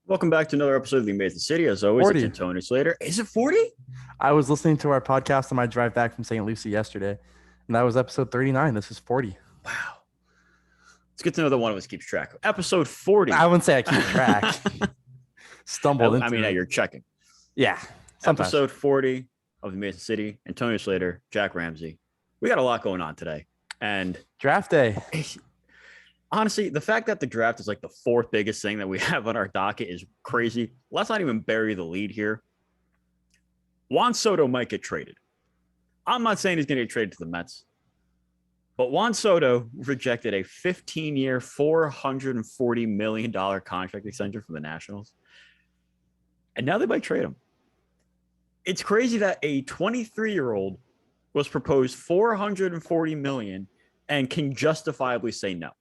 Welcome back to another episode of The Amazing City. As always, 40. it's Antonio Slater. Is it 40? I was listening to our podcast on my drive back from St. Lucie yesterday, and that was episode 39. This is 40. Wow. It's good to know that one of us keeps track. Episode 40. I wouldn't say I keep track. Stumbled into it. You're checking. Yeah. Sometimes. Episode 40 of The Amazing City. Antonio Slater, Jack Ramsey. We got a lot going on today. And draft day. Honestly, the fact that the draft is like the fourth biggest thing that we have on our docket is crazy. Let's not even bury the lead here. Juan Soto might get traded. I'm not saying he's going to get traded to the Mets, but Juan Soto rejected a 15-year, $440 million contract extension from the Nationals, and now they might trade him. It's crazy that a 23-year-old was proposed $440 million and can justifiably say no.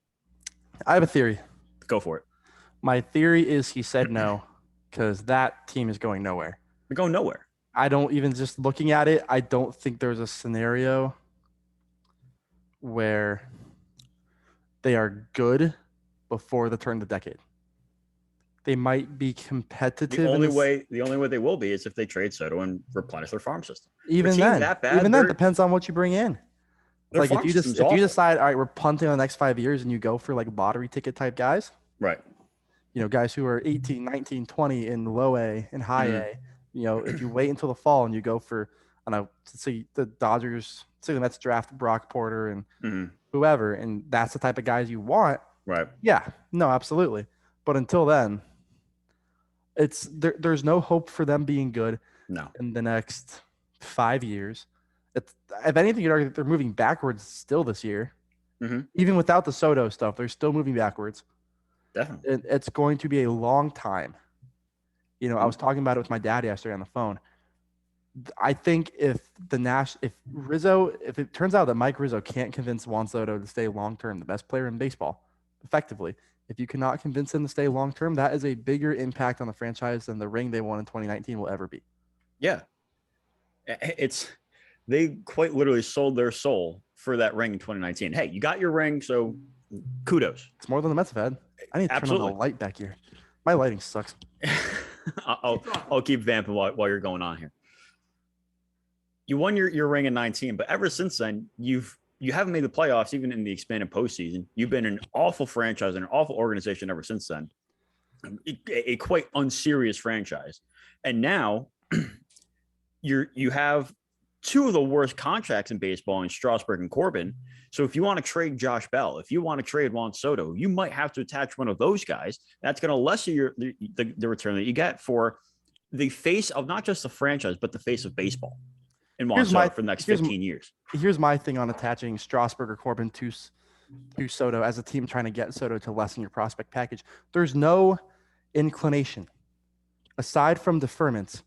I have a theory. Go for it. My theory is he said no because that team is going nowhere. They're going nowhere. I don't even just looking at it. I don't think there's a scenario where they are good before the turn of the decade. They might be competitive. The only way they will be is if they trade Soto and replenish their farm system. Even then, depends on what you bring in. Like if you decide, all right, we're punting on the next 5 years and you go for like lottery ticket type guys, right? You know, guys who are 18, 19, 20 in low A and high A. You know, if you wait until the fall and you go for, I don't know, say the Dodgers, say the Mets draft Brock Porter and whoever, and that's the type of guys you want. Right. Yeah. No, absolutely. But until then, there's no hope for them being good in the next 5 years. If anything, you'd argue that they're moving backwards still this year. Even without the Soto stuff, they're still moving backwards. Definitely. It's going to be a long time. You know, I was talking about it with my dad yesterday on the phone. I think if it turns out that Mike Rizzo can't convince Juan Soto to stay long-term, the best player in baseball, effectively, if you cannot convince him to stay long-term, that is a bigger impact on the franchise than the ring they won in 2019 will ever be. Yeah. They quite literally sold their soul for that ring in 2019. Hey, you got your ring, so kudos. It's more than the Mets have had. I need to turn on the light back here. My lighting sucks. I'll keep vamping while you're going on here. You won your ring in 19, but ever since then, you haven't made the playoffs, even in the expanded postseason. You've been an awful franchise and an awful organization ever since then. A quite unserious franchise. And now you have two of the worst contracts in baseball in Strasburg and Corbin. So if you want to trade Josh Bell, if you want to trade Juan Soto, you might have to attach one of those guys. That's going to lessen the return that you get for the face of not just the franchise, but the face of baseball in Juan Soto for the next 15 years. Here's my thing on attaching Strasburg or Corbin to Soto as a team trying to get Soto to lessen your prospect package. There's no inclination, aside from deferments,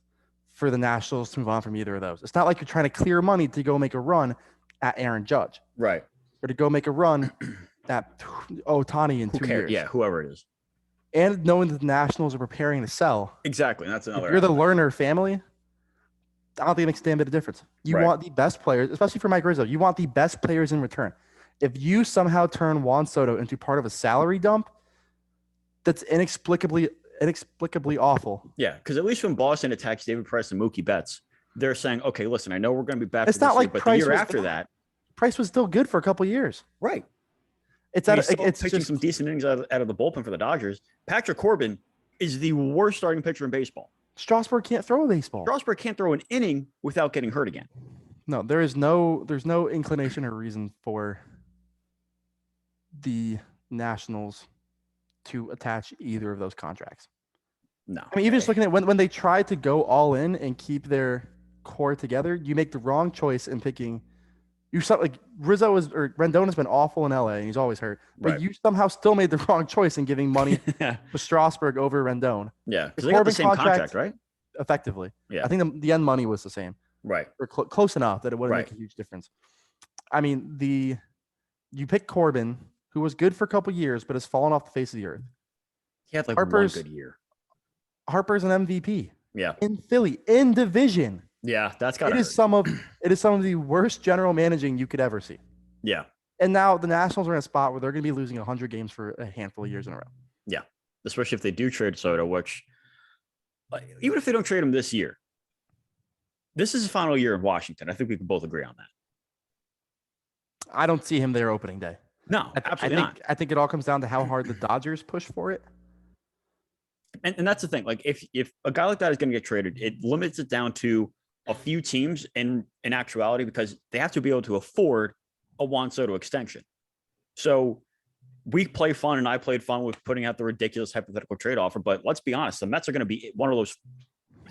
for the Nationals to move on from either of those. It's not like you're trying to clear money to go make a run at Aaron Judge. Right. Or to go make a run at Ohtani in 2 years. Yeah, whoever it is. And knowing that the Nationals are preparing to sell. Exactly. That's another. If you're the Lerner family, I don't think it makes a damn bit of difference. You want the best players, especially for Mike Rizzo. You want the best players in return. If you somehow turn Juan Soto into part of a salary dump, that's inexplicably awful. Yeah, because at least when Boston attacks David Price and Mookie Betts, they're saying, okay, listen, I know we're going to be back. It's not like but Price the year after that, Price was still good for a couple of years. Right. It's pitching some decent innings out of the bullpen for the Dodgers. Patrick Corbin is the worst starting pitcher in baseball. Strasburg can't throw a baseball. Strasburg can't throw an inning without getting hurt again. No, there's no inclination or reason for the Nationals to attach either of those contracts. No. I mean, even just looking at when they try to go all in and keep their core together, you make the wrong choice in picking. Like Rendon has been awful in LA and he's always hurt, but you somehow still made the wrong choice in giving money to Strasburg over Rendon. Yeah, because they got the same contract, right? Effectively. Yeah. I think the end money was the same. Right. Or close enough that it wouldn't make a huge difference. I mean, you pick Corbin, who was good for a couple years, but has fallen off the face of the earth. He had one good year. Harper's an MVP. Yeah. In Philly, in division. Yeah, that's got it is some of the worst general managing you could ever see. Yeah. And now the Nationals are in a spot where they're going to be losing 100 games for a handful of years in a row. Yeah. Especially if they do trade Soto, which even if they don't trade him this year, this is his final year in Washington. I think we can both agree on that. I don't see him there opening day. No, absolutely not. I think it all comes down to how hard the Dodgers push for it. And that's the thing. Like, if a guy like that is going to get traded, it limits it down to a few teams in actuality, because they have to be able to afford a Juan Soto extension. So we play fun, and I played fun with putting out the ridiculous hypothetical trade offer. But let's be honest, the Mets are going to be one of those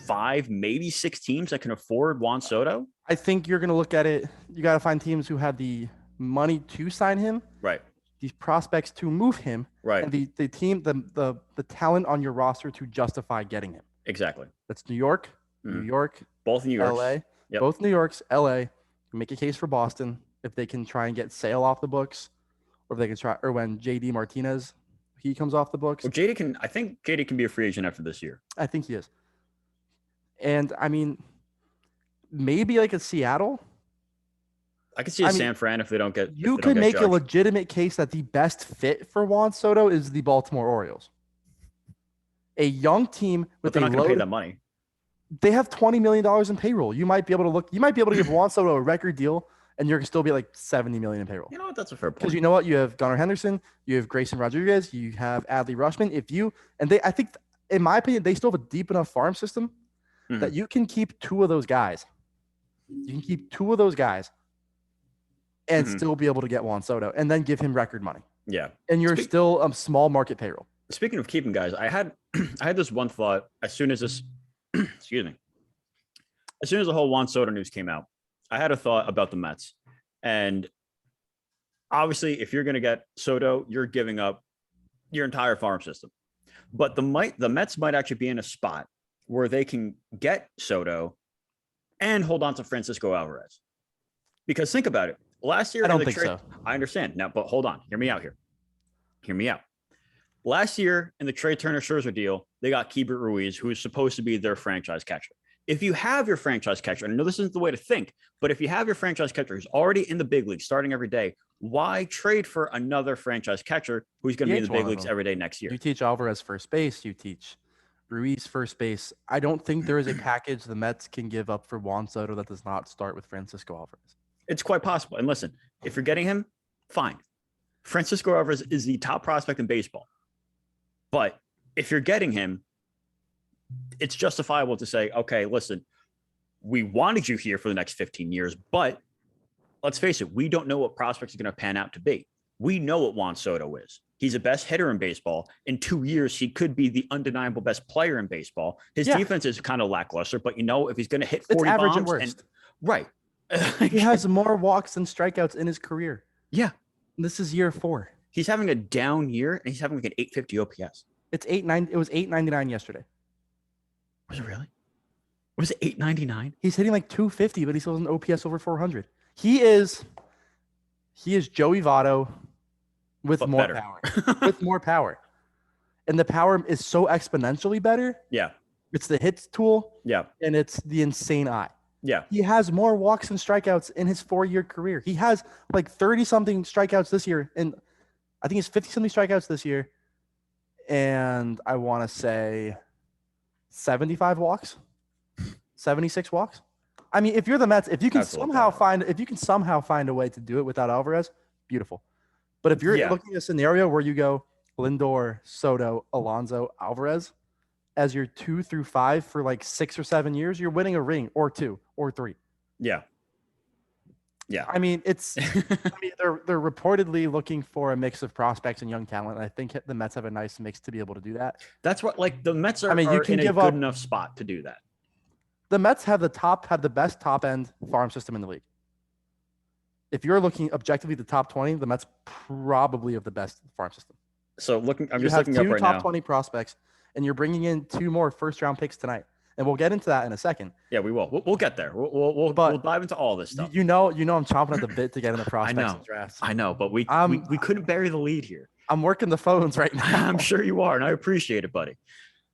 5, maybe 6 teams that can afford Juan Soto. I think you're going to look at it. You got to find teams who have the money to sign him, right? These prospects to move him, right? And the team, the talent on your roster to justify getting him. Exactly. That's New York, New York, both New York, LA, both New Yorks, LA. Make a case for Boston if they can try and get Sale off the books, or if they can try, or when JD Martinez he comes off the books. Well, I think JD can be a free agent after this year. I think he is. And I mean, maybe like a Seattle. I could see San Fran if they don't get. You could make a legitimate case that the best fit for Juan Soto is the Baltimore Orioles. A young team with they're not going to pay that money. They have $20 million in payroll. You might be able to look. You might be able to give Juan Soto a record deal, and you're still be like $70 million in payroll. You know what? That's a fair point. Because you know what? You have Gunnar Henderson, you have Grayson Rodriguez, you have Adley Rutschman. I think, in my opinion, they still have a deep enough farm system that you can keep 2 of those guys. You can keep 2 of those guys and still be able to get Juan Soto, and then give him record money. Yeah. And you're still a small market payroll. Speaking of keeping guys, I had this one thought as soon as this excuse me. As soon as the whole Juan Soto news came out, I had a thought about the Mets. And obviously, if you're going to get Soto, you're giving up your entire farm system. But the Mets might actually be in a spot where they can get Soto and hold on to Francisco Alvarez. Because think about it. Last year, I don't think so. I understand now, but hold on. Hear me out here. Hear me out. Last year in the Trey Turner-Scherzer deal, they got Keibert Ruiz, who is supposed to be their franchise catcher. If you have your franchise catcher, and I know this isn't the way to think, but if you have your franchise catcher who's already in the big league starting every day, why trade for another franchise catcher who's going to be in the big leagues every day next year? You teach Alvarez first base. You teach Ruiz first base. I don't think there is a package the Mets can give up for Juan Soto that does not start with Francisco Alvarez. It's quite possible. And listen, if you're getting him, fine. Francisco Alvarez is the top prospect in baseball. But if you're getting him, it's justifiable to say, okay, listen, we wanted you here for the next 15 years, but let's face it, we don't know what prospects are going to pan out to be. We know what Juan Soto is. He's the best hitter in baseball. In 2 years, he could be the undeniable best player in baseball. His defense is kind of lackluster, but if he's going to hit 40 average bombs, at worst. Right. He has more walks than strikeouts in his career. Yeah. This is year 4. He's having a down year, and he's having like an 850 OPS. It's 8.9. It was 8.99 yesterday. Was it really? Was it 899? He's hitting like 250, but he still has an OPS over 400. He is Joey Votto with more power. With more power. And the power is so exponentially better. Yeah. It's the hits tool. Yeah. And it's the insane eye. Yeah. He has more walks and strikeouts in his 4-year career. He has like 30-something strikeouts this year. And I think he's 50-something strikeouts this year. And I want to say 75 walks, 76 walks. I mean, if you're the Mets, if you can somehow find a way to do it without Alvarez, beautiful. But if you're looking at a scenario where you go Lindor, Soto, Alonso, Alvarez as your 2 through 5 for like 6 or 7 years, you're winning a ring or 2 or 3. Yeah. Yeah. I mean, they're reportedly looking for a mix of prospects and young talent. I think the Mets have a nice mix to be able to do that. That's what, like, the Mets are, you can in give a good enough spot to do that. The Mets have the best top end farm system in the league. If you're looking objectively the top 20, the Mets probably have the best farm system. So I'm just looking up right now. You have 2 top 20 prospects, and you're bringing in 2 more first-round picks tonight. And we'll get into that in a second. Yeah, we will. We'll get there. We'll dive into all this stuff. You know, I'm chomping at the bit to get in the prospects and drafts. I know, but we couldn't bury the lead here. I'm working the phones right now. I'm sure you are, and I appreciate it, buddy.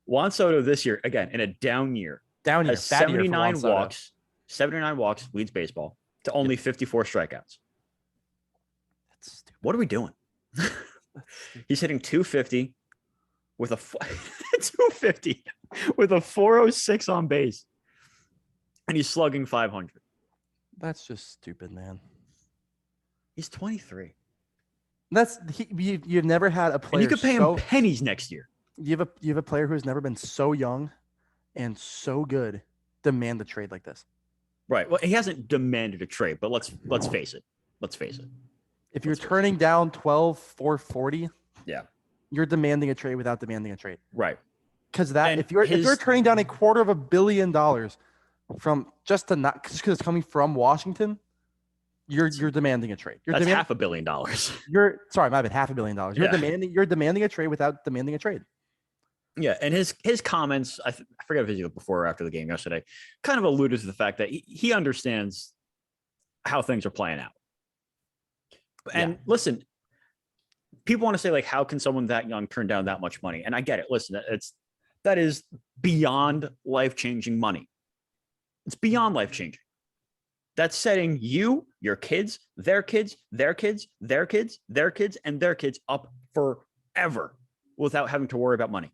Juan Soto this year, again, in a down year, has 79 walks. 79 walks, leads baseball, to only 54 strikeouts. That's stupid. What are we doing? He's hitting 250, with a 250 with a 406 on base, and he's slugging 500. That's just stupid, man. He's 23. You've never had a player. And you could pay him pennies next year. You have a player who's never been so young and so good demand a trade like this. Right. Well, he hasn't demanded a trade, but let's face it. If you're turning down 12,440, yeah, you're demanding a trade without demanding a trade. Right. Because if you're turning down $250 million from just because it's coming from Washington, you're demanding a trade. That's $500 million. Sorry, my bad, $500 million. You're demanding a trade without demanding a trade. Yeah, and his comments, I forget if it was before or after the game yesterday, kind of alluded to the fact that he understands how things are playing out. And listen, people want to say, like, how can someone that young turn down that much money? And I get it. Listen, that is beyond life-changing money. It's beyond life-changing. That's setting you, your kids, their kids, their kids, their kids, their kids, and their kids up forever without having to worry about money.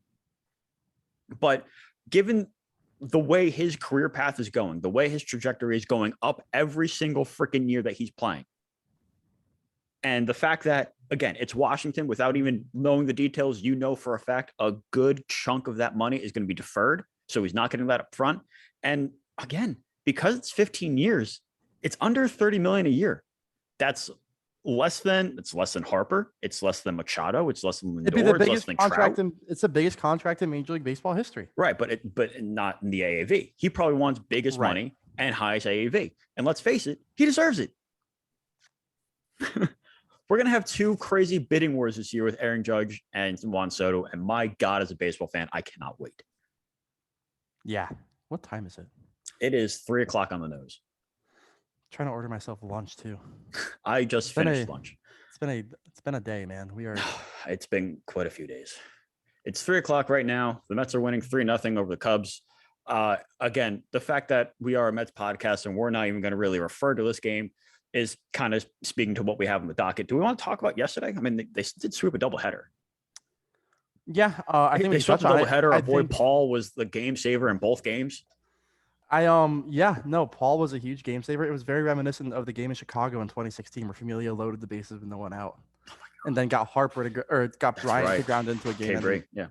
But given the way his career path is going, the way his trajectory is going up every single freaking year that he's playing, and the fact that, again, it's Washington, without even knowing the details, you know for a fact a good chunk of that money is going to be deferred. So he's not getting that up front. And again, because it's 15 years, it's under $30 million a year. That's less than Harper. It's less than Machado. It's less than Lindor. It's less than Trout. It's the biggest contract in Major League Baseball history. Right, but not in the AAV. He probably wants biggest money and highest AAV. And let's face it, he deserves it. We're going to have two crazy bidding wars this year with Aaron Judge and Juan Soto. And my God, as a baseball fan, I cannot wait. Yeah. What time is it? It is 3:00 on the nose. I'm trying to order myself lunch too. I just finished lunch. It's been a day, man. It's been quite a few days. It's 3:00 right now. The Mets are winning 3-0 over the Cubs. Again, the fact that we are a Mets podcast and we're not even going to really refer to this game is kind of speaking to what we have on the docket. Do we want to talk about yesterday? I mean, they did sweep a doubleheader. Yeah, I think they swept a doubleheader. Our boy Paul was the game saver in both games. Paul was a huge game saver. It was very reminiscent of the game in Chicago in 2016 where Familia loaded the bases with no one out, and then got Harper got Bryant to ground into a game. Great, yeah.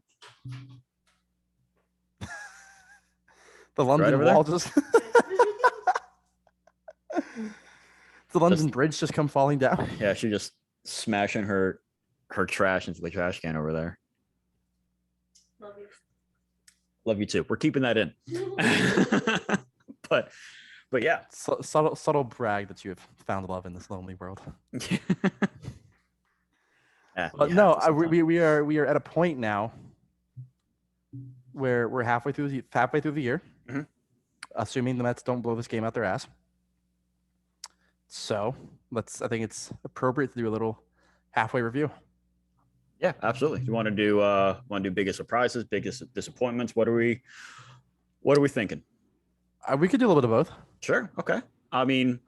The London Wall just. The London Bridge just come falling down. Yeah, she just smashing her trash into the trash can over there. Love you. Love you too. We're keeping that in. but yeah. Subtle brag that you have found love in this lonely world. We are at a point now where we're halfway through the year, assuming the Mets don't blow this game out their ass. So I think it's appropriate to do a little halfway review. Yeah, absolutely. You want to do biggest surprises, biggest disappointments? What are we thinking? We could do a little bit of both. Sure. Okay. I mean,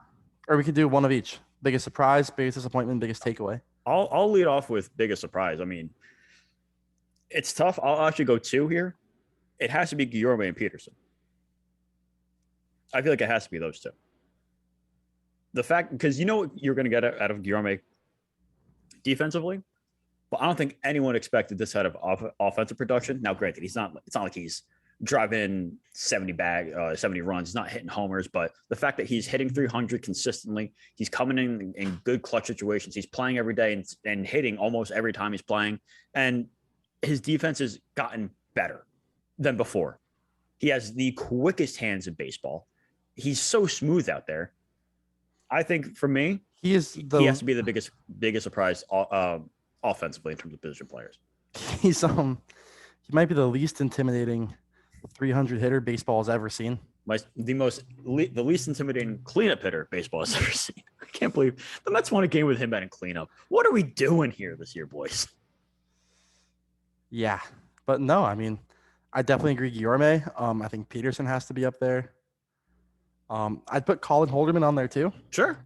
or we could do one of each. Biggest surprise, biggest disappointment, biggest takeaway. I'll lead off with biggest surprise. I mean, it's tough. I'll actually go two here. It has to be Guillorme and Peterson. I feel like it has to be those two. The fact, because you know what you're going to get out of Guillorme defensively, but I don't think anyone expected this out of offensive production. Now, granted, it's not like he's driving 70 runs. He's not hitting homers, but the fact that he's hitting 300 consistently, he's coming in good clutch situations. He's playing every day and hitting almost every time he's playing. And his defense has gotten better than before. He has the quickest hands in baseball. He's so smooth out there. I think for me, he has to be the biggest surprise offensively in terms of position players. He might be the least intimidating 300 hitter baseball has ever seen. The least intimidating cleanup hitter baseball has ever seen. I can't believe the Mets won a game with him batting cleanup. What are we doing here this year, boys? Yeah, but no, I mean, I definitely agree. Guillorme. I think Peterson has to be up there. I'd put Colin Holderman on there too. Sure.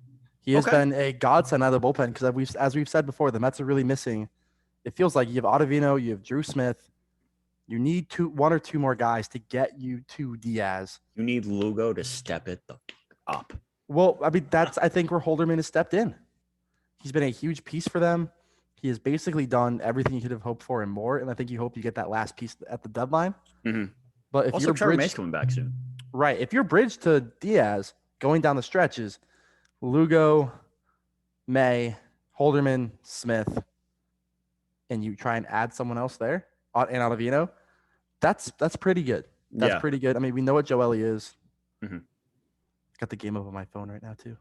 He has been a godsend out of the bullpen because as we've said before, the Mets are really missing. It feels like you have Ottavino, you have Drew Smith, You need one or two more guys to get you to Diaz. You need Lugo to step it up. Well, I mean, that's I think where Holderman has stepped in. He's been a huge piece for them. He has basically done everything you could have hoped for and more. And I think you hope you get that last piece at the deadline. Mm-hmm. But if Also, you're Trevor May's bridged, coming back soon. right, if you're bridged to Diaz going down the stretches, Lugo, May, Holderman, Smith, and you try and add someone else there, and Ottavino, that's pretty good. That's pretty good. I mean, we know what Joely is. Mm-hmm. Got the game up on my phone right now too.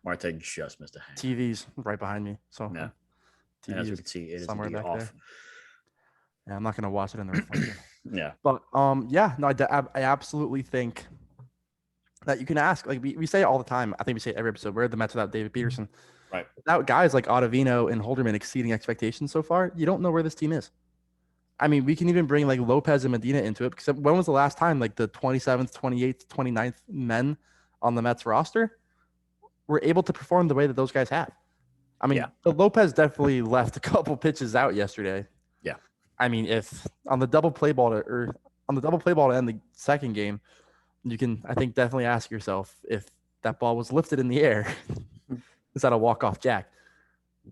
Marte just missed a hang. TV's right behind me, so Yeah. TV And as we is can see, it is somewhere indeed back off. there. Yeah, I'm not gonna watch it in the reflection. Yeah. But yeah, no, I absolutely think that you can ask. Like we say it all the time. I think we say it every episode. Where are the Mets without David Peterson? Right. Without guys like Ottavino and Holderman exceeding expectations so far, you don't know where this team is. I mean, we can even bring like Lopez and Medina into it because when was the last time like the 27th, 28th, 29th men on the Mets roster were able to perform the way that those guys have? I mean, the Lopez definitely left a couple pitches out yesterday. Yeah. I mean, if on the double play ball to end the second game, you can, I think, definitely ask yourself if that ball was lifted in the air. Is that a walk-off jack?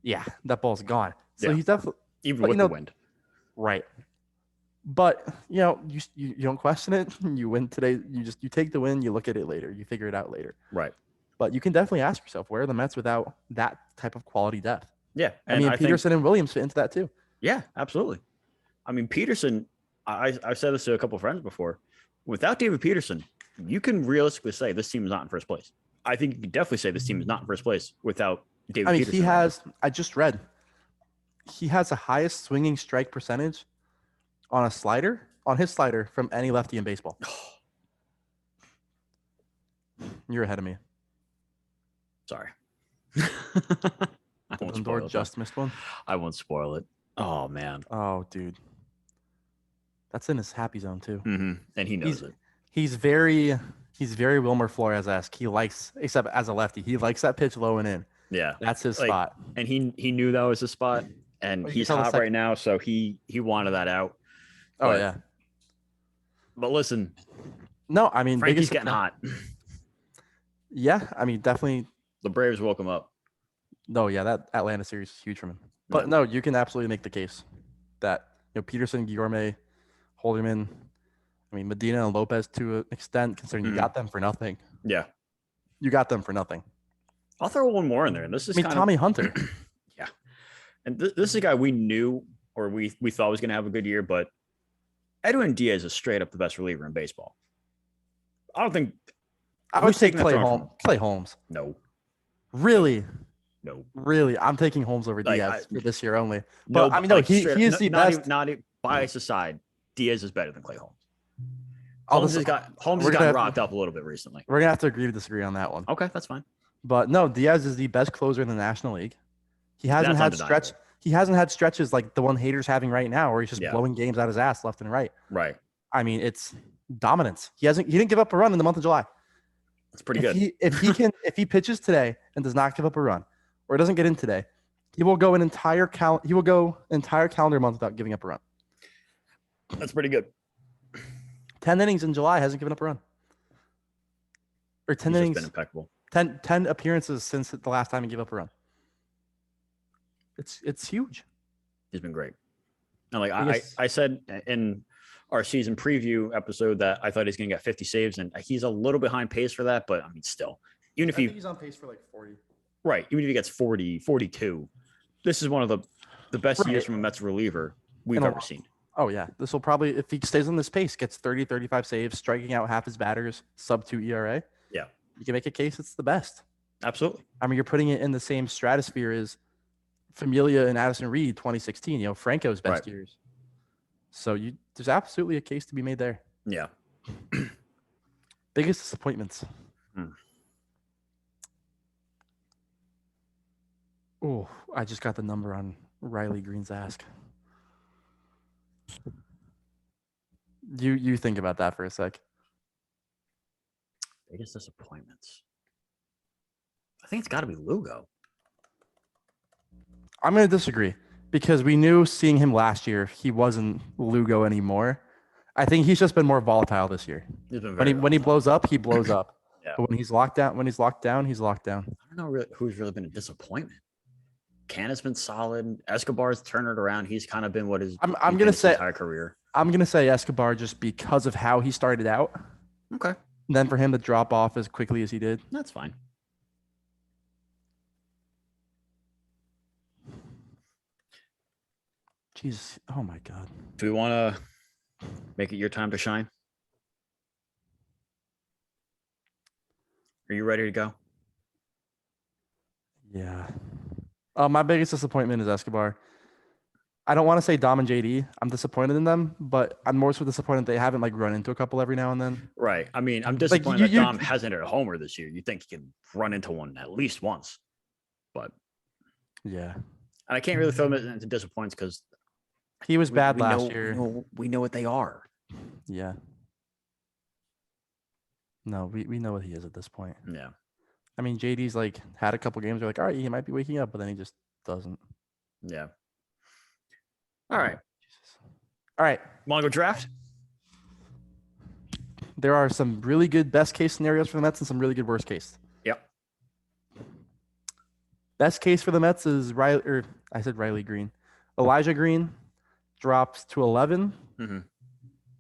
Yeah, that ball's gone. So he's definitely even with the wind. Right. But you don't question it. You win today. You take the win. You look at it later. You figure it out later. Right. But you can definitely ask yourself, where are the Mets without that type of quality depth? Yeah. I mean, Peterson and Williams fit into that too. Yeah, absolutely. I mean, Peterson, I've said this to a couple of friends before. Without David Peterson, you can realistically say this team is not in first place. I think you can definitely say this team is not in first place without David Peterson. I just read, he has the highest swinging strike percentage on his slider from any lefty in baseball. You're ahead of me. Sorry. I won't spoil it. Just missed one. I won't spoil it. Oh, man. Oh, dude. That's in his happy zone, too. Mm-hmm. And he knows it. He's very Wilmer Flores-esque. He likes, except as a lefty, he likes that pitch low and in. Yeah. That's his spot. And he knew that was his spot. And he's hot right now, so he wanted that out. Oh, yeah. But listen. No, I mean, Frankie's getting hot. Yeah, I mean, definitely. The Braves woke him up. No, yeah, that Atlanta series is huge for him. But no, you can absolutely make the case that Peterson, Guillorme, Holderman, I mean, Medina and Lopez to an extent, considering you got them for nothing. Yeah. You got them for nothing. I'll throw one more in there. And this is Tommy Hunter. Yeah. And this is a guy we knew or we thought was going to have a good year, but Edwin Diaz is straight up the best reliever in baseball. I don't think. I would take Clay Holmes. No. Really? No. Really? I'm taking Holmes over Diaz for this year only. But no, I mean, no, he is the best. Not bias aside, Diaz is better than Clay Holmes. Holmes has gotten rocked up a little bit recently. We're going to have to agree to disagree on that one. Okay, that's fine. But no, Diaz is the best closer in the National League. He hasn't had stretches like the one Hader's having right now, where he's just blowing games out his ass left and right. Right. I mean, it's dominance. He didn't give up a run in the month of July. That's pretty good. If he pitches today and does not give up a run, or doesn't get in today, he will go entire calendar month without giving up a run. That's pretty good. 10 innings in July, hasn't given up a run. Or 10 innings. Been impeccable. 10 appearances since the last time he gave up a run. It's huge. He's been great. And I said in our season preview episode that I thought he's going to get 50 saves, and he's a little behind pace for that, but I mean, still, I think he's on pace for like 40. Right. Even if he gets 40, 42, this is one of the best years from a Mets reliever we've ever seen. Oh, yeah. This will probably, if he stays on this pace, gets 30, 35 saves, striking out half his batters, sub-2 ERA. Yeah. You can make a case it's the best. Absolutely. I mean, you're putting it in the same stratosphere as Familia and Addison Reed 2016, Franco's best years. So there's absolutely a case to be made there. Yeah. Biggest disappointments. Oh, I just got the number on Riley Green's ask. You think about that for a sec. Biggest disappointments. I think it's got to be Lugo. I'm going to disagree because we knew seeing him last year, he wasn't Lugo anymore. I think he's just been more volatile this year. He's been When he blows up, he blows up. Yeah. But when he's locked down, he's locked down. I don't know who's really been a disappointment. Canna's been solid. Escobar's turned it around. He's kind of been what his I'm gonna say entire career. I'm gonna say Escobar just because of how he started out. Okay, And then for him to drop off as quickly as he did. that's fine. Jesus. Oh my God. Do we want to make it your time to shine? Are you ready to go? Yeah. My biggest disappointment is Escobar. I don't want to say Dom and JD. I'm disappointed in them, but I'm more so disappointed they haven't like run into a couple every now and then. Right. I mean, I'm disappointed you- that Dom hasn't hit a homer this year. You think he can run into one at least once, but Yeah. and I can't really throw him into disappointments because He was bad last year. We know what they are. Yeah. No, we know what he is at this point. Yeah. I mean, JD's like had a couple games where like, all right, he might be waking up, but then he just doesn't. Yeah. All right. Jesus. All right. Want to go draft? There are some really good best case scenarios for the Mets and some really good worst case. Yep. Best case for the Mets is Riley Green. Elijah Green drops to 11. Mhm.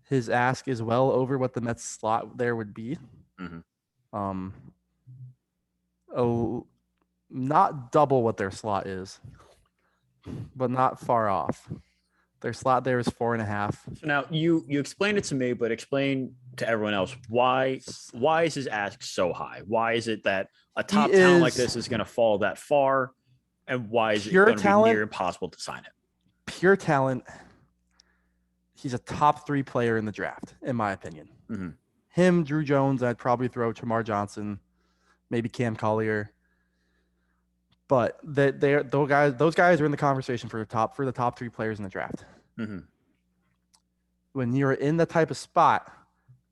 His ask is well over what the Mets slot there would be. Mhm. Not double what their slot is, but not far off. Their slot there is 4.5. So now you explained it to me, but explain to everyone else why is his ask so high? Why is it that a top talent like this is going to fall that far, and why is it Pure going to be talent? near impossible to sign it? Pure talent. He's a top 3 player in the draft, in my opinion. Mhm. Him, Drew Jones, I'd probably throw Tamar Johnson, maybe Cam Collier. But those guys are in the conversation for the top 3 players in the draft. Mhm. When you're in the type of spot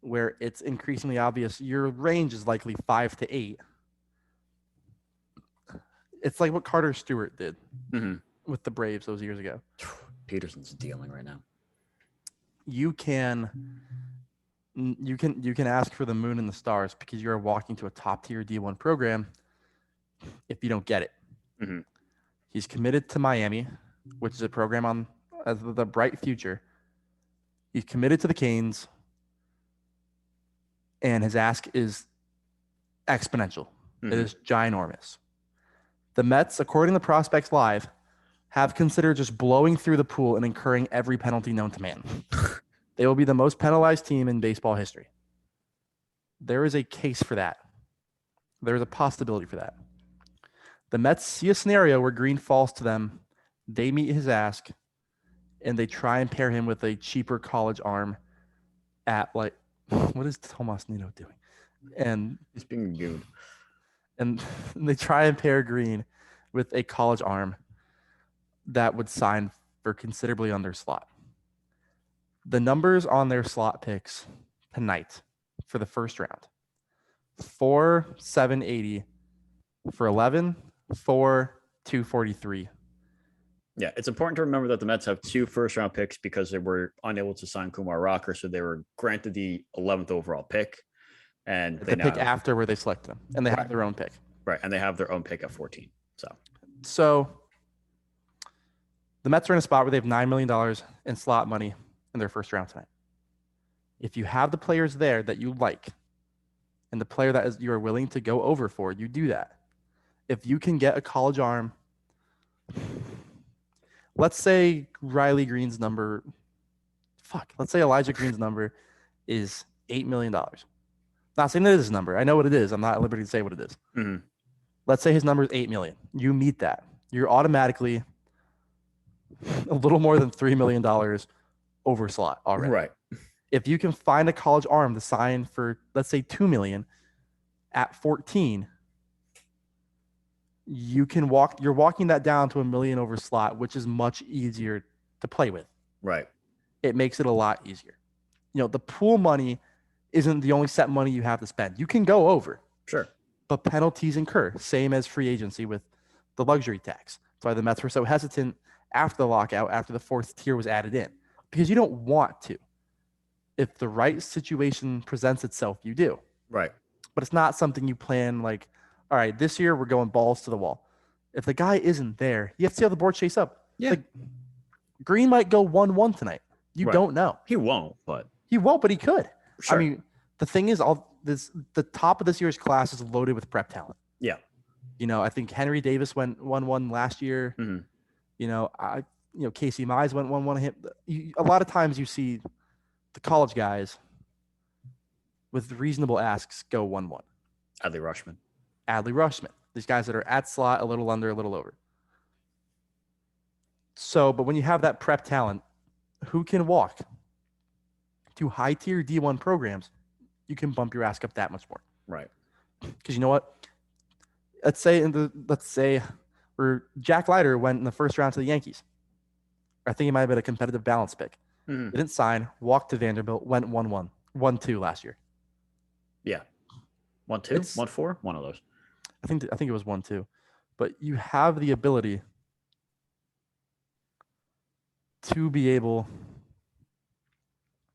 where it's increasingly obvious your range is likely 5 to 8, it's like what Carter Stewart did Mhm. with the Braves those years ago. Peterson's dealing right now. You can ask for the moon and the stars because you're walking to a top tier D1 program if you don't get it. Mhm. He's committed to Miami, which is a program as the bright future. He's committed to the Canes, and his ask is exponential. Mhm. It is ginormous. The Mets, according to Prospects Live, have considered just blowing through the pool and incurring every penalty known to man. They will be the most penalized team in baseball history. There is a case for that. There is a possibility for that. The Mets see a scenario where Green falls to them, they meet his ask, and they try and pair him with a cheaper college arm at like, what is Tomas Nido doing? And He's being good. and they try and pair Green with a college arm that would sign for considerably under slot. The numbers on their slot picks tonight for the first round: 4,780 for 11, 4,243. Yeah, it's important to remember that the Mets have 2 first-round picks because they were unable to sign Kumar Rocker, so they were granted the 11th overall pick, and They pick after where they select them, and they have Right. their own pick. Right, and they have their own pick at 14. So the Mets are in a spot where they have $9 million in slot money in their first round tonight. If you have the players there that you like, and the player that you are willing to go over for, you do that. If you can get a college arm, let's say Elijah Green's number is $8 million. Not saying that is his number. I know what it is. I'm not at liberty to say what it is. Mhm. Let's say his number is $8 million. You meet that. You're automatically a little more than $3 million over slot already. Right. If you can find a college arm to sign for, let's say, $2 million at 14, you're walking that down to $1 million over slot, which is much easier to play with. Right. It makes it a lot easier. The pool money isn't the only set money you have to spend. You can go over, Sure. but penalties incur, same as free agency with the luxury tax. That's why the Mets were so hesitant after the lockout, after the 4th tier was added in, because you don't want to. If the right situation presents itself, you do. Right. But it's not something you plan like, all right, this year we're going balls to the wall. If the guy isn't there, you have to see how the board shakes up. Yeah. Like, Green might go 1-1 tonight. You Right. don't know. He won't, but He won't, but he could. sure. I mean, the thing is, the top of this year's class is loaded with prep talent. Yeah. I think Henry Davis went 1-1 last year. Mhm. Casey Mize went 1-1. A lot of times you see the college guys with reasonable asks go 1-1. Adley Rushman. These guys that are at slot, a little under, a little over. So, but when you have that prep talent, who can walk to high-tier D1 programs, you can bump your ask up that much more. Right. Because you know what? Let's say where Jack Leiter went in the first round to the Yankees. I think he might have been a competitive balance pick. Mhm. Didn't sign, walked to Vanderbilt, went 1-1, 1-2 last year. Yeah. 1-2, 1-4, one of those. I think it was 1-2. But you have the ability to be able,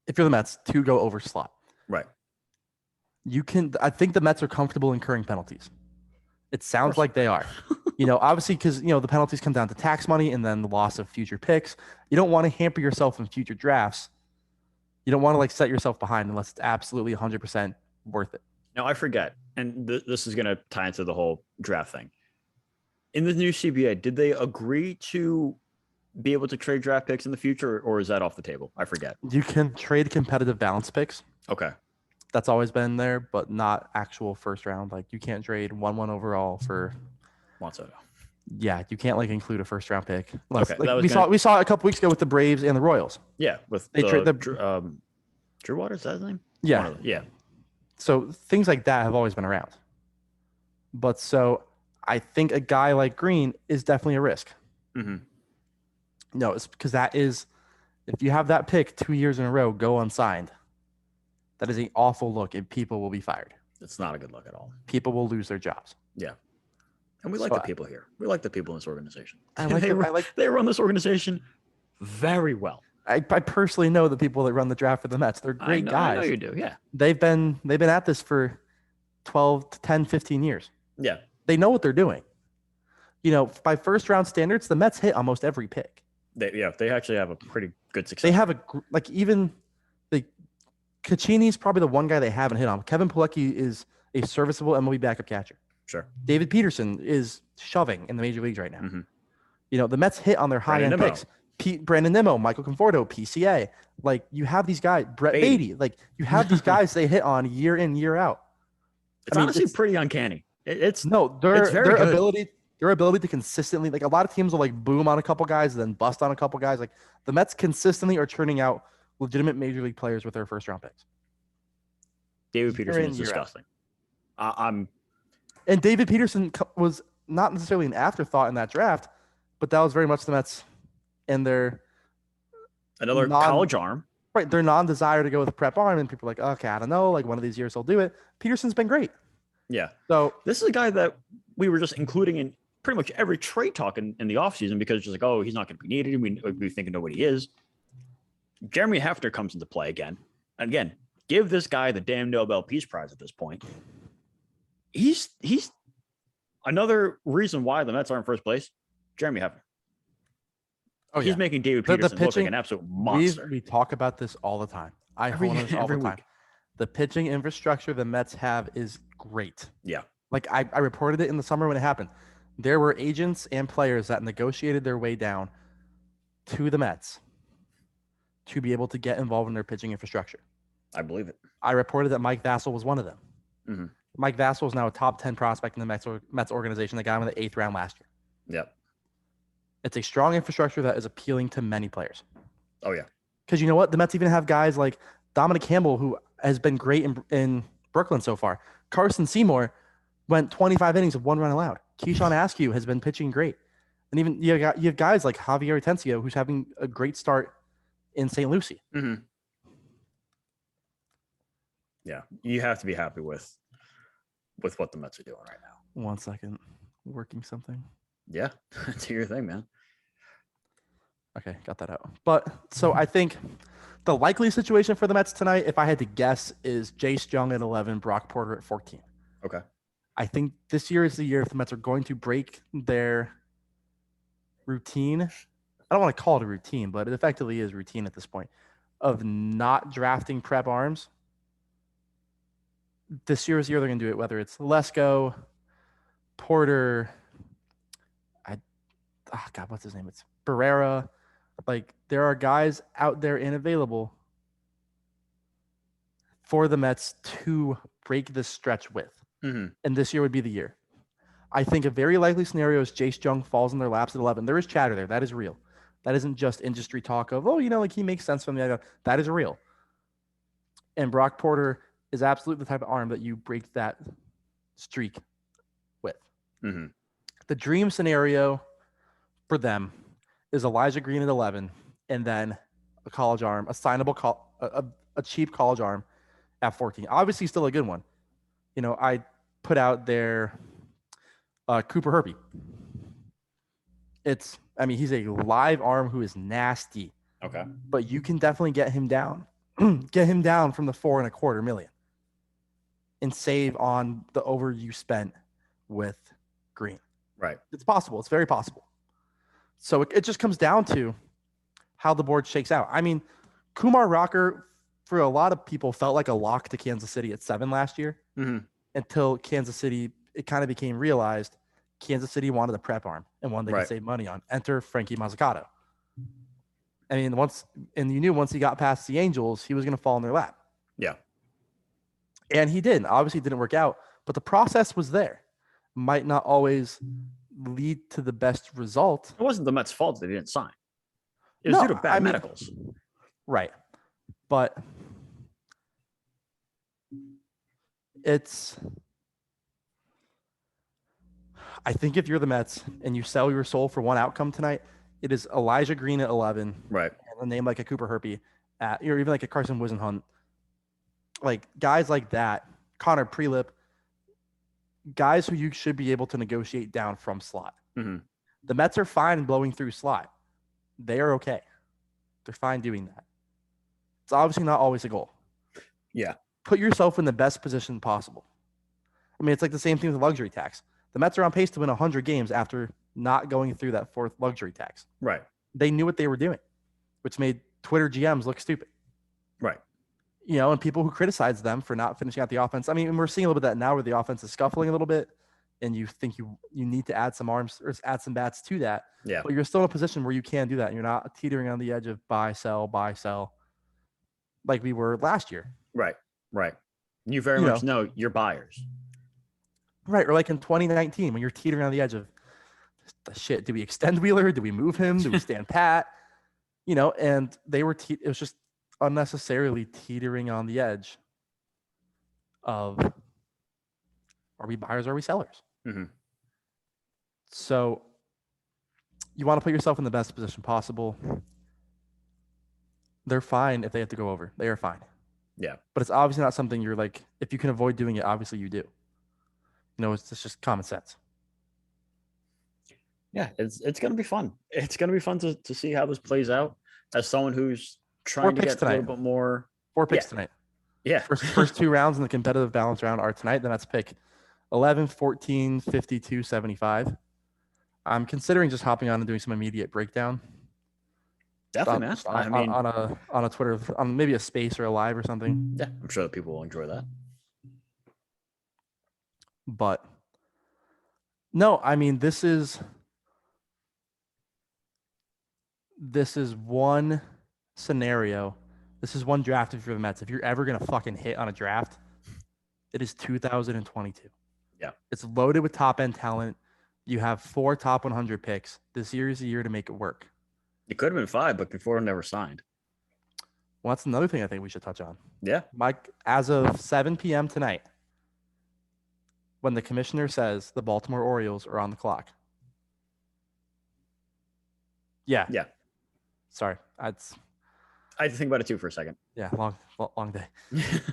if you're the Mets, to go over slot. Right. I think the Mets are comfortable incurring penalties. It sounds like they are. Obviously, because the penalties come down to tax money and then the loss of future picks. You don't want to hamper yourself in future drafts. You don't want to set yourself behind unless it's absolutely 100% worth it. Now I forget, and this is going to tie into the whole draft thing. In the new CBA, did they agree to be able to trade draft picks in the future, or is that off the table? I forget. You can trade competitive balance picks. Okay. That's always been there, but not actual first round. Like, you can't trade 1-1 overall for Juan Soto. Yeah, you can't include a first round pick. Okay, we saw a couple weeks ago with the Braves and the Royals. Yeah, with Drew Waters, is that his name? Yeah. Yeah. So things like that have always been around. But so I think a guy like Green is definitely a risk. Mm-hmm. No, it's because if you have that pick 2 years in a row, go unsigned. That is an awful look, and people will be fired. It's not a good look at all. People will lose their jobs. Yeah. And we like the people here. We like the people in this organization. They run this organization very well. I personally know the people that run the draft for the Mets. They're great guys. I know you do, yeah. They've been at this for 12 to 10, 15 years. Yeah. They know what they're doing. By first round standards, the Mets hit almost every pick. They actually have a pretty good success. They have Caccini's probably the one guy they haven't hit on. Kevin Pilecki is a serviceable MLB backup catcher. Sure. David Peterson is shoving in the major leagues right now. Mm-hmm. The Mets hit on their high-end picks. Brandon Nimmo, Michael Conforto, PCA. You have these guys, Brett Beatty. You have these guys they hit on year in, year out. It's honestly pretty uncanny. Their ability to consistently, a lot of teams will boom on a couple guys and then bust on a couple guys. The Mets consistently are churning out legitimate major league players with their first round picks. David Peterson is disgusting. And David Peterson was not necessarily an afterthought in that draft, but that was very much the Mets and their college arm. Right, their non-desire to go with a prep arm, and people are like, okay, I don't know, one of these years he'll do it. Peterson's been great. Yeah. So this is a guy that we were just including in pretty much every trade talk in the offseason because it's just he's not going to be needed. We think nobody is. Jeremy Hefner comes into play again. And again, give this guy the damn Nobel Peace Prize at this point. He's another reason why the Mets are in first place. Jeremy Hefner. Oh, he's making David Peterson look like an absolute monster. We talk about this all the time. Every time. week. The pitching infrastructure the Mets have is great. Yeah. I reported it in the summer when it happened. There were agents and players that negotiated their way down to the Mets to be able to get involved in their pitching infrastructure. I believe it. I reported that Mike Vassell was one of them. Mm-hmm. Mike Vassell is now a top 10 prospect in the Mets organization. They got him in the 8th round last year. Yep. It's a strong infrastructure that is appealing to many players. Oh, yeah. Because you know what? The Mets even have guys like Dominic Campbell, who has been great in Brooklyn so far. Carson Seymour went 25 innings of 1 run allowed. Keyshawn Askew has been pitching great. And even you have guys like Javier Atencio, who's having a great start in St. Lucie. Mm-hmm. Yeah, you have to be happy with what the Mets are doing right now. 1 second. Working something. Yeah, do your thing, man. Okay, got that out. But so I think The likely situation for the Mets tonight, if I had to guess, is Jace Jung at 11, Brock Porter at 14. Okay. I think this year is the year if the Mets are going to break their routine. I don't want to call it a routine, but it effectively is routine at this point of not drafting prep arms. This year is the year they're going to do it, whether it's Lesko, Porter, what's his name? It's Barrera. Like, there are guys out there and available for the Mets to break this stretch with. Mm-hmm. And this year would be the year. I think a very likely scenario is Jace Jung falls in their laps at 11. There is chatter there. That is real. That isn't just industry talk of, like he makes sense from the other. That is real. And Brock Porter is absolutely the type of arm that you break that streak with. Mm-hmm. The dream scenario for them is Elijah Green at 11, and then a college arm, a signable, a cheap college arm at 14. Obviously, still a good one. I put out there Cooper Herpy. He's a live arm who is nasty. Okay. But you can definitely get him down. Get him down from the $4.25 million and save on the over you spent with Green. Right. It's possible. It's very possible. So it just comes down to how the board shakes out. I mean, Kumar Rocker, for a lot of people, felt like a lock to Kansas City at 7 last year until Kansas City, it kind of became realized Kansas City wanted a prep arm and one they could save money on. Enter Frankie Mazzucato. I mean, you knew once he got past the Angels, he was going to fall in their lap. Yeah. And he did. Obviously, it didn't work out, but the process was there. Might not always lead to the best result. It wasn't the Mets' fault that he didn't sign. It was due to bad medicals. Right. But I think if you're the Mets and you sell your soul for one outcome tonight, it is Elijah Green at 11. Right. And a name like a Cooper Herpy or even like a Carson Wisenhunt. Like guys like that, Connor Prelip, guys who you should be able to negotiate down from slot. Mm-hmm. The Mets are fine blowing through slot. They are okay. They're fine doing that. It's obviously not always a goal. Yeah. Put yourself in the best position possible. I mean, it's like the same thing with luxury tax. The Mets are on pace to win 100 games after not going through that fourth luxury tax. Right. They knew what they were doing, which made Twitter GMs look stupid. Right. And people who criticize them for not finishing out the offense. I mean, we're seeing a little bit of that now where the offense is scuffling a little bit, and you think you need to add some arms or add some bats to that. Yeah. But you're still in a position where you can do that. And you're not teetering on the edge of buy, sell, like we were last year. Right. Right. You very much know your buyers. Right. Or like in 2019 when you're teetering on the edge of the shit. Do we extend Wheeler? Do we move him? Do we stand pat? And they were, it was just unnecessarily teetering on the edge of, are we buyers? Are we sellers? Mm-hmm. So you want to put yourself in the best position possible. They're fine if they have to go over. They are fine. Yeah. But it's obviously not something you're like, if you can avoid doing it, obviously you do. It's just common sense. Yeah, it's going to be fun. It's going to be fun to see how this plays out as someone who's trying to get a little bit more. 4 picks tonight. Yeah. First 2 rounds in the competitive balance round are tonight. Then that's pick 11, 14, 52, 75. I'm considering just hopping on and doing some immediate breakdown. Definitely, man. On a Twitter, on maybe a space or a live or something. Yeah, I'm sure that people will enjoy that. But no, I mean, this is one scenario. This is one draft for the Mets. If you're ever going to fucking hit on a draft, it is 2022. Yeah. It's loaded with top-end talent. You have 4 top 100 picks. This year is the year to make it work. It could have been 5, but before never signed. Well, that's another thing I think we should touch on. Yeah. Mike, as of 7 p.m. tonight, when the commissioner says the Baltimore Orioles are on the clock. Yeah. Yeah. Sorry. I had to think about it too for a second. Yeah, long day.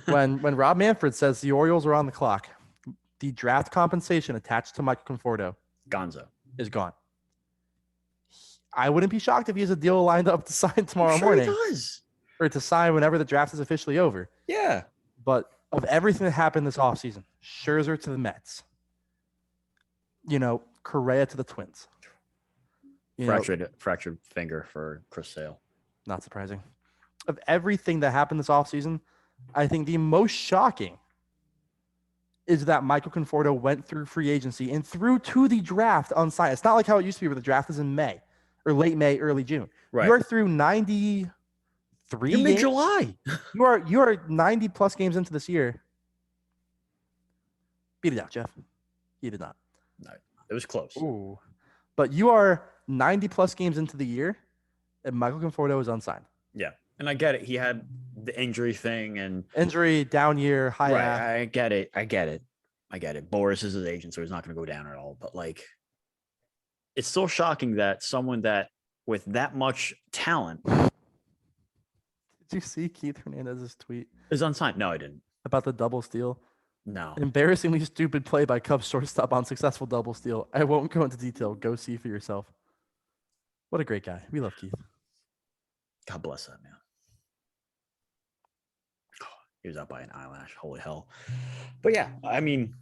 when Rob Manfred says the Orioles are on the clock, the draft compensation attached to Mike Conforto Gonzo is gone. I wouldn't be shocked if he has a deal lined up to sign tomorrow morning. He does. or to sign whenever the draft is officially over. Yeah. But of everything that happened this offseason, Scherzer to the Mets, Correa to the Twins. Fractured finger for Chris Sale. Not surprising. Of everything that happened this offseason, I think the most shocking is that Michael Conforto went through free agency and through to the draft unsigned. It's not like how it used to be where the draft is in May or late May, early June. Right. You are through 93 You're games. mid-July. You are 90 plus games into this year. Beat it out, Jeff. You did not. No, it was close. Ooh. But you are 90 plus games into the year, and Michael Conforto is unsigned. Yeah. And I get it. He had the injury thing and Injury, down year, high right. app. I get it. Boris is his agent, so he's not going to go down at all. But it's still shocking that someone that with that much talent Did you see Keith Hernandez's tweet is unsigned. No, I didn't. about the double steal? No. Embarrassingly stupid play by Cubs shortstop on successful double steal. I won't go into detail. Go see for yourself. What a great guy. We love Keith. God bless that man. He was out by an eyelash. Holy hell. But yeah, I mean,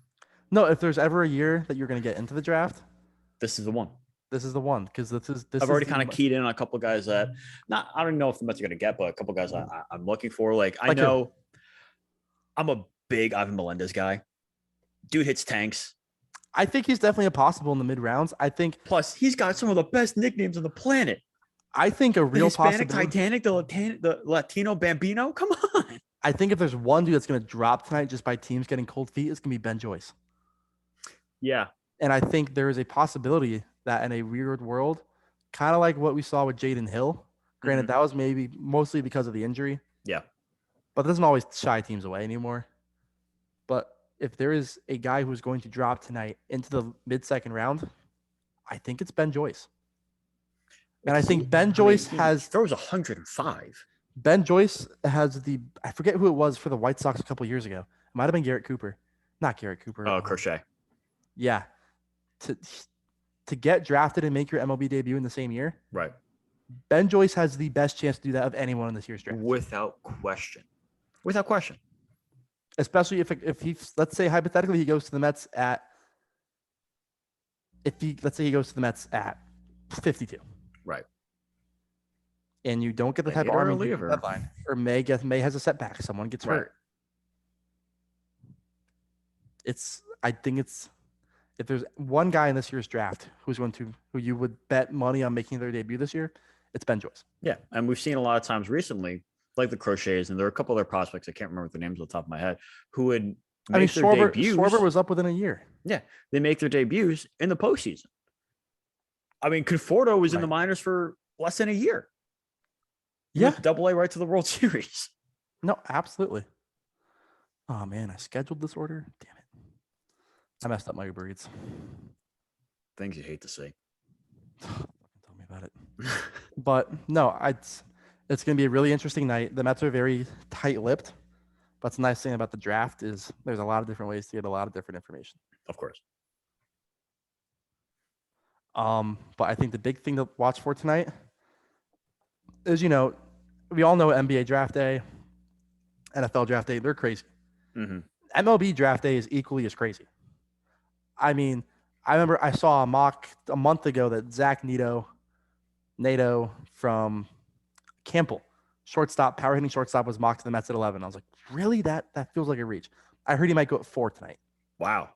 No, if there's ever a year that you're going to get into the draft, this is the one. this is the one because I've already kind of keyed in on a couple of guys that I don't know if the Mets are going to get, but a couple of guys I'm looking for. I know I'm a big Ivan Melendez guy. Dude hits tanks. I think he's definitely a possible in the mid rounds. Plus, he's got some of the best nicknames on the planet. I think a The real Hispanic possibility. Titanic, the Latino Bambino. Come on. I think if there's one dude that's going to drop tonight just by teams getting cold feet, it's going to be Ben Joyce. Yeah. And I think there is a possibility that in a weird world, kind of like what we saw with Jaden Hill, granted, that was maybe mostly because of the injury. Yeah. But it doesn't always shy teams away anymore. But if there is a guy who's going to drop tonight into the mid-second round, I think it's Ben Joyce. And I think Ben Joyce has throws 105. Ben Joyce has I forget who it was for the White Sox a couple years ago. It might have been Garrett Cooper. Not Garrett Cooper. Oh, Crochet. Yeah. To get drafted and make your MLB debut in the same year, Right. Ben Joyce has the best chance to do that of anyone in this year's draft. Without question. Without question. Especially if he, let's say hypothetically he goes to the Mets at, let's say he goes to the Mets at 52. Right. And you don't get the They type of get arm early you get or- deadline, or May has a setback, someone gets Right. hurt. I think if there's one guy in this year's draft who you would bet money on making their debut this year, it's Ben Joyce. Yeah. And we've seen a lot of times recently, like the Crochets, and there are a couple other prospects, I can't remember the names off the top of my head, who would make their debuts. Schwarber was up within a year. Yeah. They make their debuts in the postseason. I mean, Conforto was in the Right. minors for less than a year. He Yeah. went AA right to the World Series. No, absolutely. Oh man, I scheduled this order. Damn it. I messed up my Uber Eats. Things you hate to see. Fucking tell me about it. But no, it's going to be a really interesting night. The Mets are very tight-lipped. But the nice thing about the draft is there's a lot of different ways to get a lot of different information. Of course. But I think the big thing to watch for tonight is, we all know NBA draft day, NFL draft day, they're crazy. Mm-hmm. MLB draft day is equally as crazy. I mean, I remember I saw a mock a month ago that Zach Nato from Campbell, power hitting shortstop, was mocked to the Mets at 11. I was like, really? That feels like a reach. I heard he might go at 4 tonight. Wow.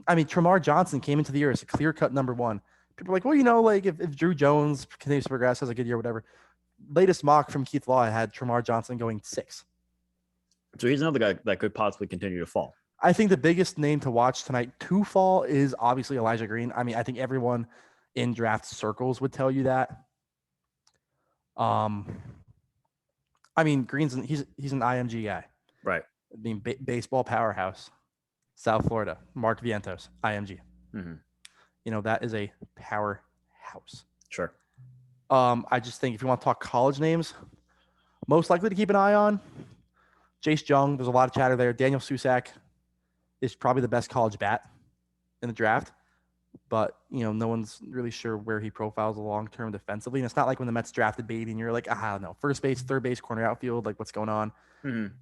I mean, Tremar Johnson came into the year as a clear-cut number 1. People are like, well, if Drew Jones continues to progress, has a good year, whatever. Latest mock from Keith Law had Tremar Johnson going 6. So he's another guy that could possibly continue to fall. I think the biggest name to watch tonight to fall is obviously Elijah Green. I mean, I think everyone in draft circles would tell you that. I mean, Green's he's an IMG guy. Right. I mean, baseball powerhouse, South Florida. Mark Vientos, IMG. Mm-hmm. That is a powerhouse. Sure. I just think if you want to talk college names, most likely to keep an eye on, Jace Jung. There's a lot of chatter there. Daniel Susak is probably the best college bat in the draft. but no one's really sure where he profiles long term defensively. And it's not like when the Mets drafted Beatty and you're like, I don't know, first base, third base, corner, outfield, like what's going on. Mm-hmm.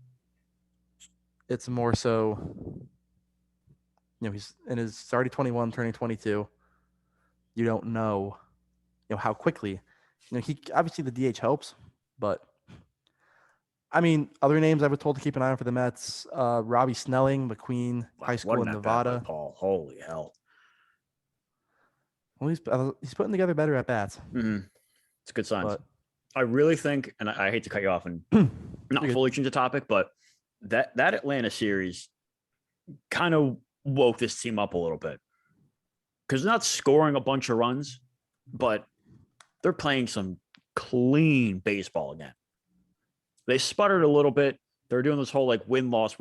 It's more so, he's already 21, turning 22. You don't know, how quickly. He obviously the DH helps, but I mean, other names I was told to keep an eye on for the Mets: Robbie Snelling, McQueen High School in Nevada. Paul, holy hell! Well, he's putting together better at bats. Mm-hmm. It's good signs. But I really think, and I hate to cut you off and not fully change the topic, but that Atlanta series kind of woke this team up a little bit because they're not scoring a bunch of runs, but they're playing some clean baseball again. They sputtered a little bit. They're doing this whole like win-loss.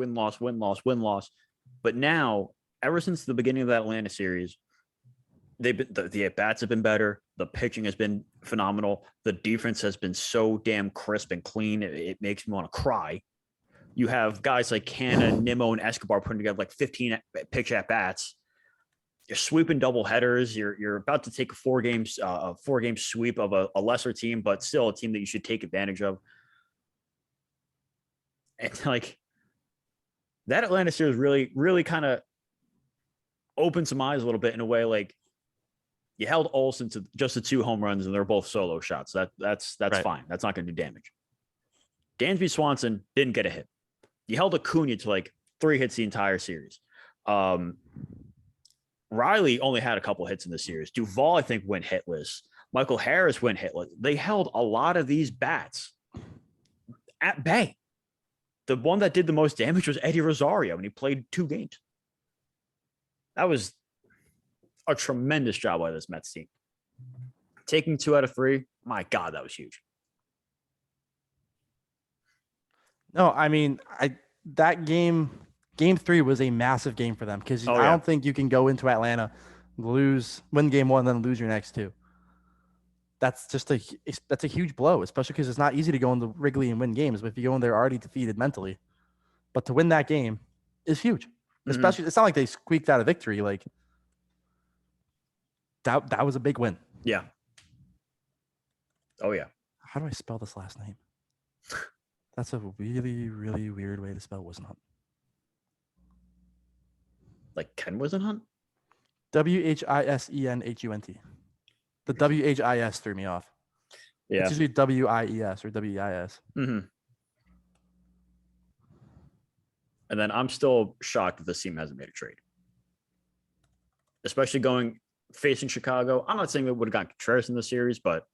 But now, ever since the beginning of that Atlanta series, the at-bats have been better. The pitching has been phenomenal. The defense has been so damn crisp and clean. It makes me want to cry. You have guys like Canna, Nimmo, and Escobar putting together like 15 pitch at-bats. You're sweeping double headers. You're about to take a four-game sweep of a lesser team, but still a team that you should take advantage of. And like that Atlanta series really, really kind of opened some eyes a little bit in a way. Like you held Olsen to just the 2 home runs, and they're both solo shots. That's right. Fine. That's not going to do damage. Dansby Swanson didn't get a hit. You held Acuna to like 3 hits the entire series. Riley only had a couple hits in the series. Duvall, I think, went hitless. Michael Harris went hitless. They held a lot of these bats at bay. The one that did the most damage was Eddie Rosario, and he played 2 games. That was a tremendous job by this Mets team. Taking 2 out of 3, my God, that was huge. No, I mean, that game 3 was a massive game for them because I don't think you can go into Atlanta, win game 1, then lose your next 2. That's a huge blow, especially because it's not easy to go into Wrigley and win games. But if you go in there already defeated mentally, but to win that game is huge. Especially, it's not like they squeaked out a victory. Like that was a big win. Yeah. Oh yeah. How do I spell this last name? That's a really, really weird way to spell Wisenhunt. Like Ken Wisenhunt? Wisenhunt. The WHIS threw me off. Yeah. It's usually WIES or WEIS. Mm-hmm. And then I'm still shocked that this team hasn't made a trade. Especially facing Chicago. I'm not saying they would have gotten Contreras in the series, but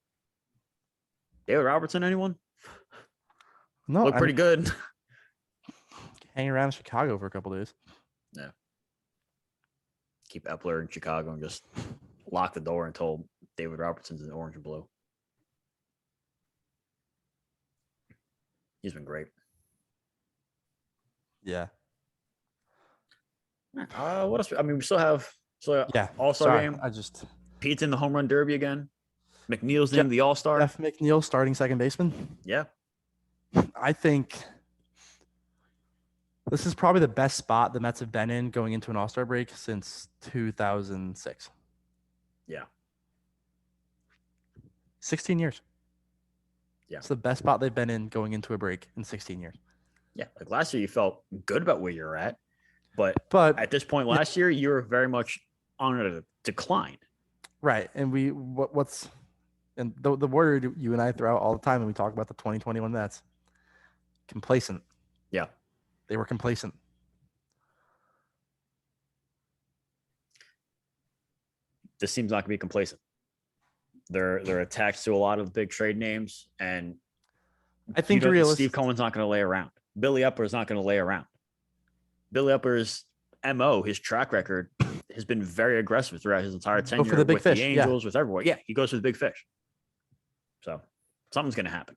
David Robertson, anyone? No. Look pretty good. Hang around Chicago for a couple days. Yeah. Keep Epler in Chicago and just lock the door until David Robertson's in orange and blue. He's been great. Yeah. What else? I mean, we still have All-Star game. Pete's in the home run derby again. McNeil's in the All-Star. Jeff McNeil starting second baseman. Yeah. I think this is probably the best spot the Mets have been in going into an All-Star break since 2006. Yeah. 16 years. Yeah. It's the best spot they've been in going into a break in 16 years. Yeah. Like last year, you felt good about where you're at. But at this point last year, you were very much on a decline. Right. And the word you and I throw out all the time when we talk about the 2021 Mets, complacent. Yeah. They were complacent. This team's not going to be complacent. They're attached to a lot of the big trade names, and I think Steve Cohen's not going to lay around. Billy Epler is not going to lay around. Billy Epler's MO, his track record, has been very aggressive throughout his entire tenure for the big with fish. The Angels, with everyone. Yeah, he goes for the big fish. So something's going to happen.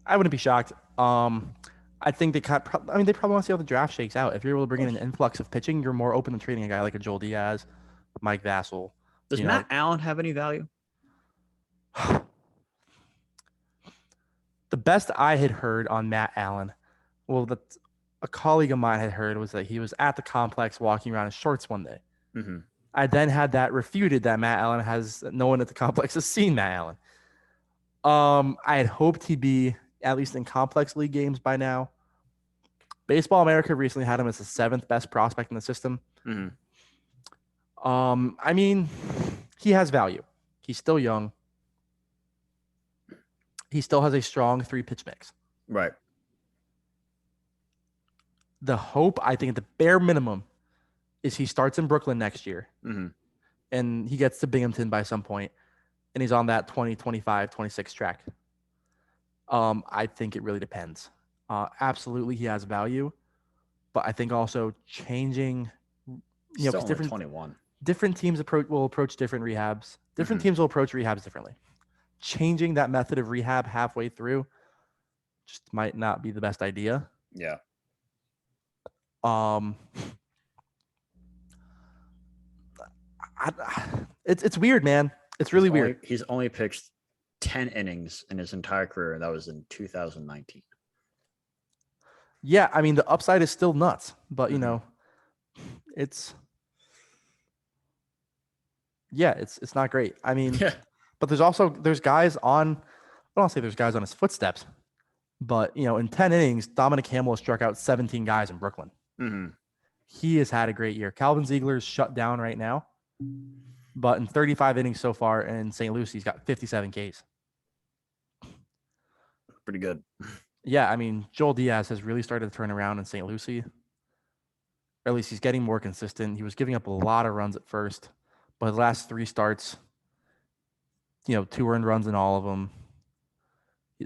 I wouldn't be shocked. I think they probably want to see how the draft shakes out. If you're able to bring in an influx of pitching, you're more open to trading a guy like a Joel Diaz, Mike Vassell. Does Matt Allen have any value? The best I had heard on Matt Allen, a colleague of mine had heard, was that he was at the complex walking around in shorts one day. Mm-hmm. I then had that refuted that Matt Allen has no one at the complex has seen Matt Allen. I had hoped he'd be at least in complex league games by now. Baseball America recently had him as the 7th best prospect in the system. Mm-hmm. I mean, he has value. He's still young. He still has a strong 3-pitch mix. Right. The hope, I think, at the bare minimum, is he starts in Brooklyn next year. Mm-hmm. And he gets to Binghamton by some point, and he's on that 20, 25, 26 track. I think it really depends. Absolutely, he has value, but I think also changing, Still because only 21. different teams will approach different rehabs. Different teams will approach rehabs differently. Changing that method of rehab halfway through just might not be the best idea. Yeah. It's weird, man. It's really weird. He's only pitched 10 innings in his entire career. That was in 2019. Yeah, I mean, the upside is still nuts, but it's not great. I mean, but there's guys on, I don't want to say there's guys on his footsteps, but in 10 innings, Dominic Hamill has struck out 17 guys in Brooklyn. Mm-hmm. He has had a great year. Calvin Ziegler's shut down right now, but in 35 innings so far in St. Lucie, he's got 57 Ks. Pretty good. Yeah, I mean, Joel Diaz has really started to turn around in St. Lucie. Or at least he's getting more consistent. He was giving up a lot of runs at first, but his last 3 starts, 2 earned runs in all of them,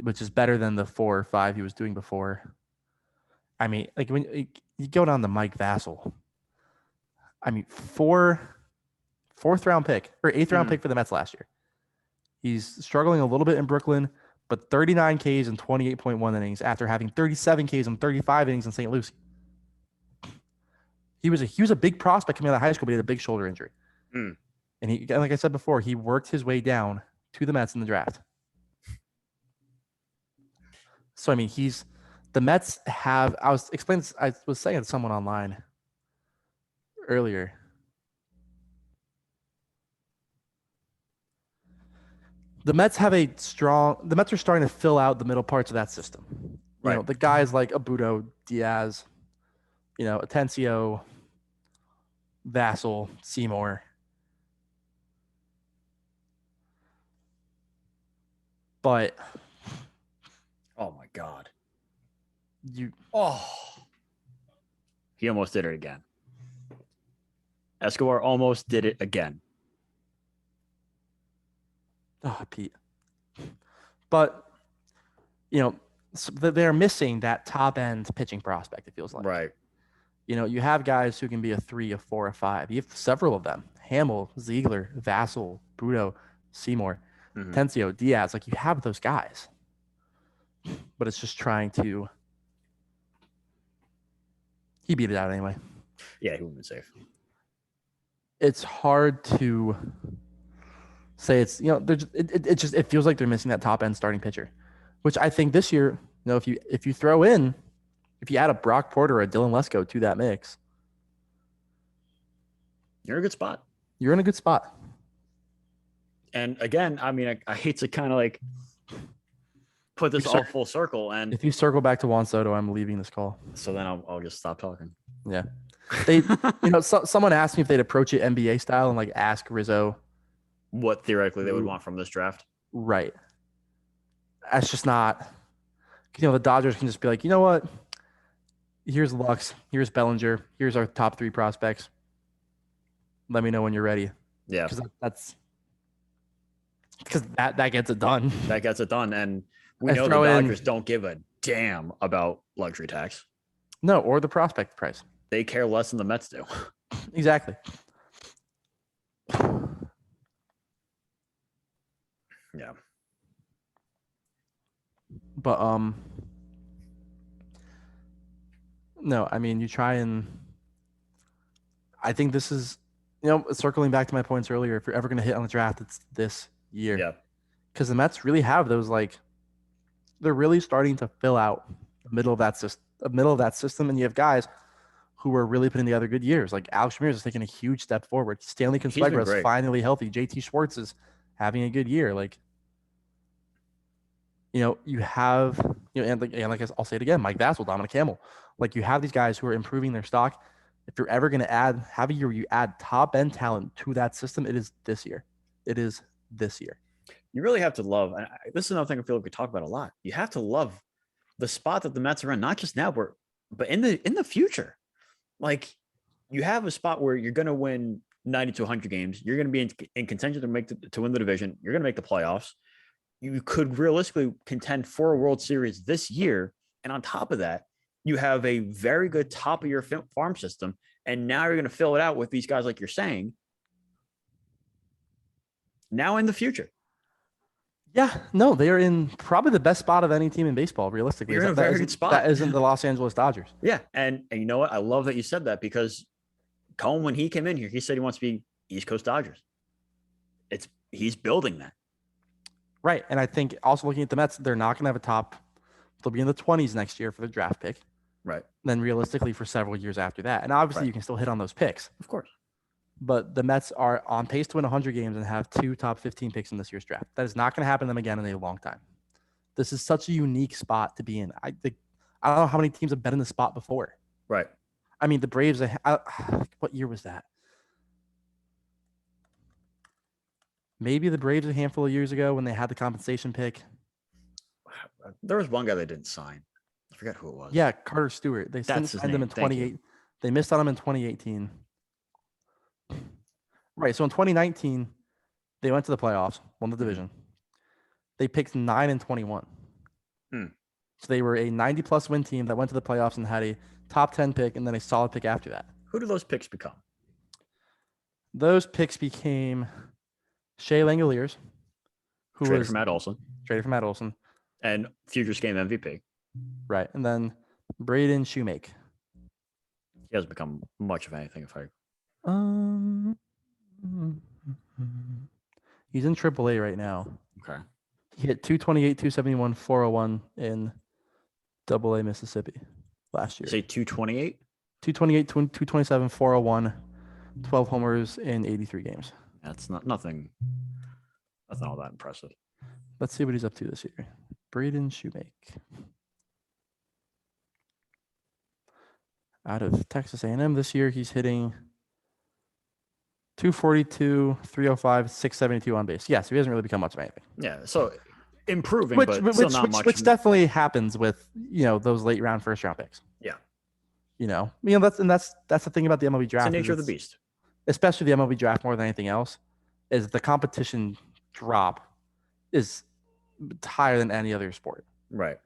which is better than the 4 or 5 he was doing before. I mean, like when you go down to Mike Vassell, I mean, 4th round pick or 8th round pick for the Mets last year. He's struggling a little bit in Brooklyn, but 39 Ks and 28.1 innings after having 37 Ks and 35 innings in St. Lucie. He was a big prospect coming out of high school, but he had a big shoulder injury. And he, like I said before, he worked his way down to the Mets in the draft. So I mean, the Mets have. I was saying to someone online earlier. The Mets are starting to fill out the middle parts of that system. Right. The guys like Abudo, Diaz, Atencio, Vassell, Seymour. But oh my God. He almost did it again. Escobar almost did it again. Oh, Pete. But, they're missing that top end pitching prospect, it feels like. Right. You have guys who can be a 3, a 4, a 5. You have several of them. Hamill, Ziegler, Vassell, Budo, Seymour, Tencio, Diaz. Like, you have those guys. But it's just trying to... He beat it out anyway. Yeah, he would have been safe. It's hard to say it's, it feels like they're missing that top end starting pitcher, which I think this year, if you add a Brock Porter or a Dylan Lesko to that mix, you're in a good spot. You're in a good spot. And again, I mean, I hate to kind of like put this all full circle. And if you circle back to Juan Soto, I'm leaving this call. So then I'll just stop talking. Yeah. They, someone asked me if they'd approach it NBA style and like ask Rizzo what theoretically they would want from this draft. Right. That's just not, the Dodgers can just be like, you know what? Here's Lux. Here's Bellinger. Here's our top 3 prospects. Let me know when you're ready. Yeah. Because that gets it done. That gets it done. And we know the Dodgers don't give a damn about luxury tax. No, or the prospect price. They care less than the Mets do. Exactly. Yeah. But no, I mean, you try and I think this is, circling back to my points earlier, if you're ever going to hit on the draft, it's this year. Yeah. Because the Mets really have those, like, they're really starting to fill out the middle of that system, and you have guys who are really putting together good years. Like Alex Ramirez is taking a huge step forward. Stanley been Consuegra is great. finally healthy. JT Schwartz is having a good year. Like, you have, and I'll say it again, Mike Vassell, Dominic Campbell. Like, you have these guys who are improving their stock. If you're ever going to have a year where you add top end talent to that system, it is this year. It is this year. You really have to love, and this is another thing I feel like we talk about a lot. You have to love the spot that the Mets are in, not just now, but in the future. Like, you have a spot where you're going to win 90 to 100 games. You're going to be in contention to win the division. You're going to make the playoffs. You could realistically contend for a World Series this year. And on top of that, you have a very good top of your farm system. And now you're going to fill it out with these guys, like you're saying, now in the future. Yeah, no, they are in probably the best spot of any team in baseball, realistically. You're in a very good spot. That isn't the Los Angeles Dodgers. Yeah. And you know what? I love that you said that, because Cohen, when he came in here, he said he wants to be East Coast Dodgers. He's building that. Right. And I think also looking at the Mets, they're not going to have a top. They'll be in the 20s next year for the draft pick. Right. Then realistically for several years after that. And obviously you can still hit on those picks. Of course. But the Mets are on pace to win 100 games and have 2 top 15 picks in this year's draft. That is not going to happen to them again in a long time. This is such a unique spot to be in. I don't know how many teams have been in this spot before. Right. I mean, the Braves, what year was that? Maybe the Braves a handful of years ago when they had the compensation pick. There was one guy they didn't sign. I forget who it was. Yeah, Carter Stewart. They signed him in 2018. They missed on him in 2018. Right. So in 2019, they went to the playoffs, won the division. They picked 9 and 21. So they were a 90-plus win team that went to the playoffs and had a top 10 pick and then a solid pick after that. Who did those picks become? Those picks became Shea Langoliers, who Traded was from Matt Olson, and Futures Game MVP. Right. And then Braden Shoemake. He hasn't become much of anything. He's in AAA right now. Okay. He hit 228, 271, 401 in AA Mississippi last year. Say 228? 228, 227, 401, 12 homers in 83 games. That's nothing all that impressive. Let's see what he's up to this year. Braden Shoemake. Out of Texas A&M this year, he's hitting 242, 305, 672 on base. Yeah, so he hasn't really become much of anything. Yeah, so improving, but still not much. Which definitely happens with, those late round first round picks. Yeah. That's the thing about the MLB draft. It's the nature of the beast. Especially the MLB draft more than anything else, is the competition drop is higher than any other sport. Right.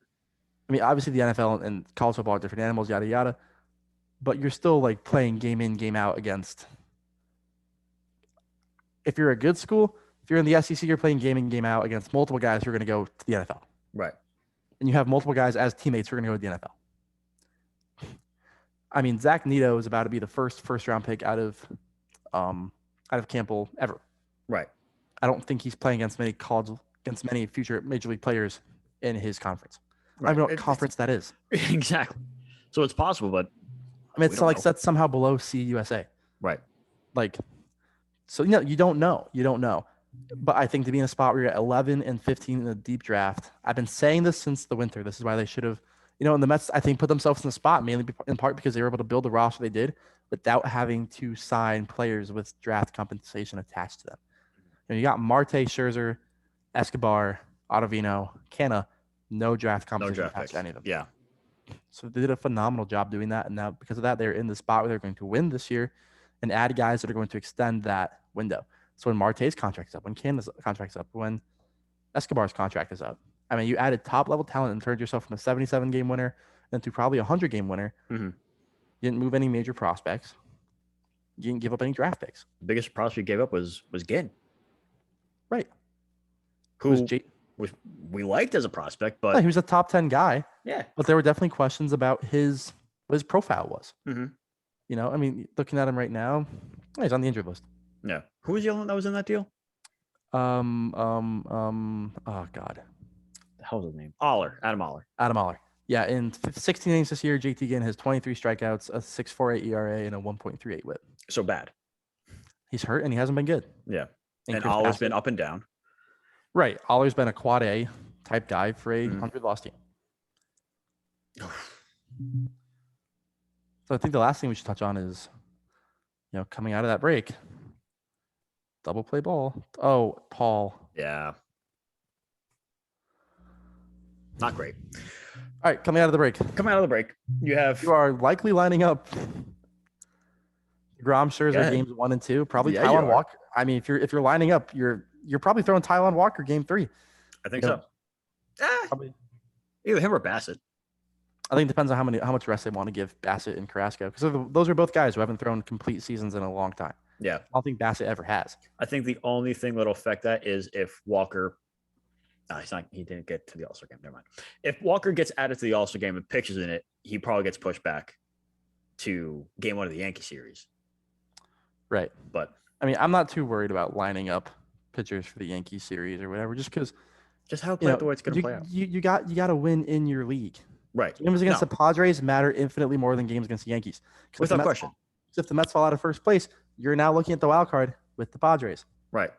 I mean, obviously the NFL and college football are different animals, yada, yada. But you're still like playing game in, game out against. If you're a good school, if you're in the SEC, you're playing game in, game out against multiple guys who are going to go to the NFL. Right. And you have multiple guys as teammates who are going to go to the NFL. I mean, Zach Neto is about to be the first round pick out of Campbell ever. Right. I don't think he's playing against many future major league players in his conference. Right. I don't know what conference that is. Exactly. So it's possible, but I mean, it's like that's somehow below CUSA. Right. Like, so you don't know. You don't know. But I think to be in a spot where you're at 11 and 15 in the deep draft, I've been saying this since the winter. This is why they should have, and the Mets, I think, put themselves in the spot mainly in part because they were able to build the roster they did without having to sign players with draft compensation attached to them. You got Marte, Scherzer, Escobar, Ottavino, Canna, no draft compensation attached to any of them. Yeah. So they did a phenomenal job doing that. And now because of that, they're in the spot where they're going to win this year and add guys that are going to extend that window. So when Marte's contract is up, when Canna's contract is up, when Escobar's contract is up, I mean, you added top-level talent and turned yourself from a 77-game winner into probably a 100-game winner. Mm-hmm. You didn't move any major prospects. You didn't give up any draft picks. The biggest prospect you gave up was Ginn. Right. Who we liked as a prospect, but he was a top 10 guy. Yeah. But there were definitely questions about what his profile was. Mm-hmm. I mean, looking at him right now, he's on the injured list. Yeah. Who was the other one that was in that deal? Oh God. The hell's his name? Aller. Adam Aller. Adam Aller. Yeah, in 16 innings this year, JT Ginn has 23 strikeouts, a 6.48 ERA, and a 1.38 WHIP. So bad. He's hurt and he hasn't been good. Yeah. And Chris Ollie's Bassett- been up and down. Right. Ollie's been a quad A type guy for a 100-loss team. So I think the last thing we should touch on is, coming out of that break, double play ball. Oh, Paul. Yeah. Not great. All right, coming out of the break. Coming out of the break, you are likely lining up Grom Scherzer games 1 and 2. Probably Yeah, you Taijuan are. Walker. I mean, if you're lining up, you're probably throwing Taijuan Walker game 3. I think so. Probably. Either him or Bassett. I think it depends on how much rest they want to give Bassett and Carrasco, because those are both guys who haven't thrown complete seasons in a long time. Yeah. I don't think Bassett ever has. I think the only thing that'll affect that is if Walker. No, he didn't get to the All-Star game. Never mind. If Walker gets added to the All-Star game and pitches in it, he probably gets pushed back to game 1 of the Yankee series. Right. But I mean, I'm not too worried about lining up pitchers for the Yankee series or whatever, just because how the way it's going to play out. You got to win in your league. Right. Games against the Padres matter infinitely more than games against the Yankees. Without question. If the Mets fall out of first place, you're now looking at the wild card with the Padres. Right.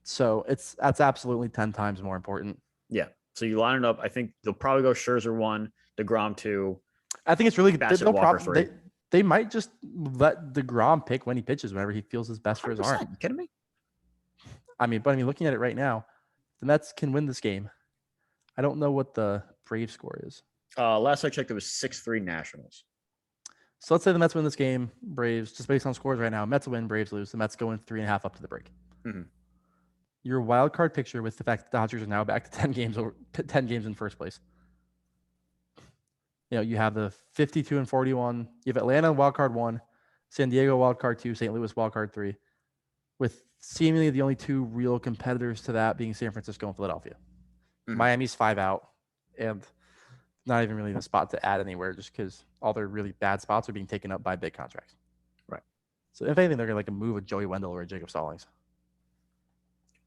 So that's absolutely 10 times more important. Yeah. So you line it up. I think they'll probably go Scherzer 1, DeGrom 2. I think it's really Bassett, Walker 3. They might just let DeGrom pick when he pitches whenever he feels is best for his arm. You kidding me? I mean, looking at it right now, the Mets can win this game. I don't know what the Braves score is. Last I checked, it was 6-3 Nationals. So let's say the Mets win this game. Braves, just based on scores right now, Mets win, Braves lose. The Mets go in 3.5 up to the break. Mm-hmm. Your wild card picture with the fact that the Dodgers are now back to 10 games in first place. You have the 52 and 41. You have Atlanta wild card 1, San Diego wild card 2, St. Louis wild card 3, with seemingly the only 2 real competitors to that being San Francisco and Philadelphia. Mm-hmm. Miami's 5 out, and not even really the spot to add anywhere, just because all their really bad spots are being taken up by big contracts. Right. So if anything, they're going to move a Joey Wendell or a Jacob Stallings.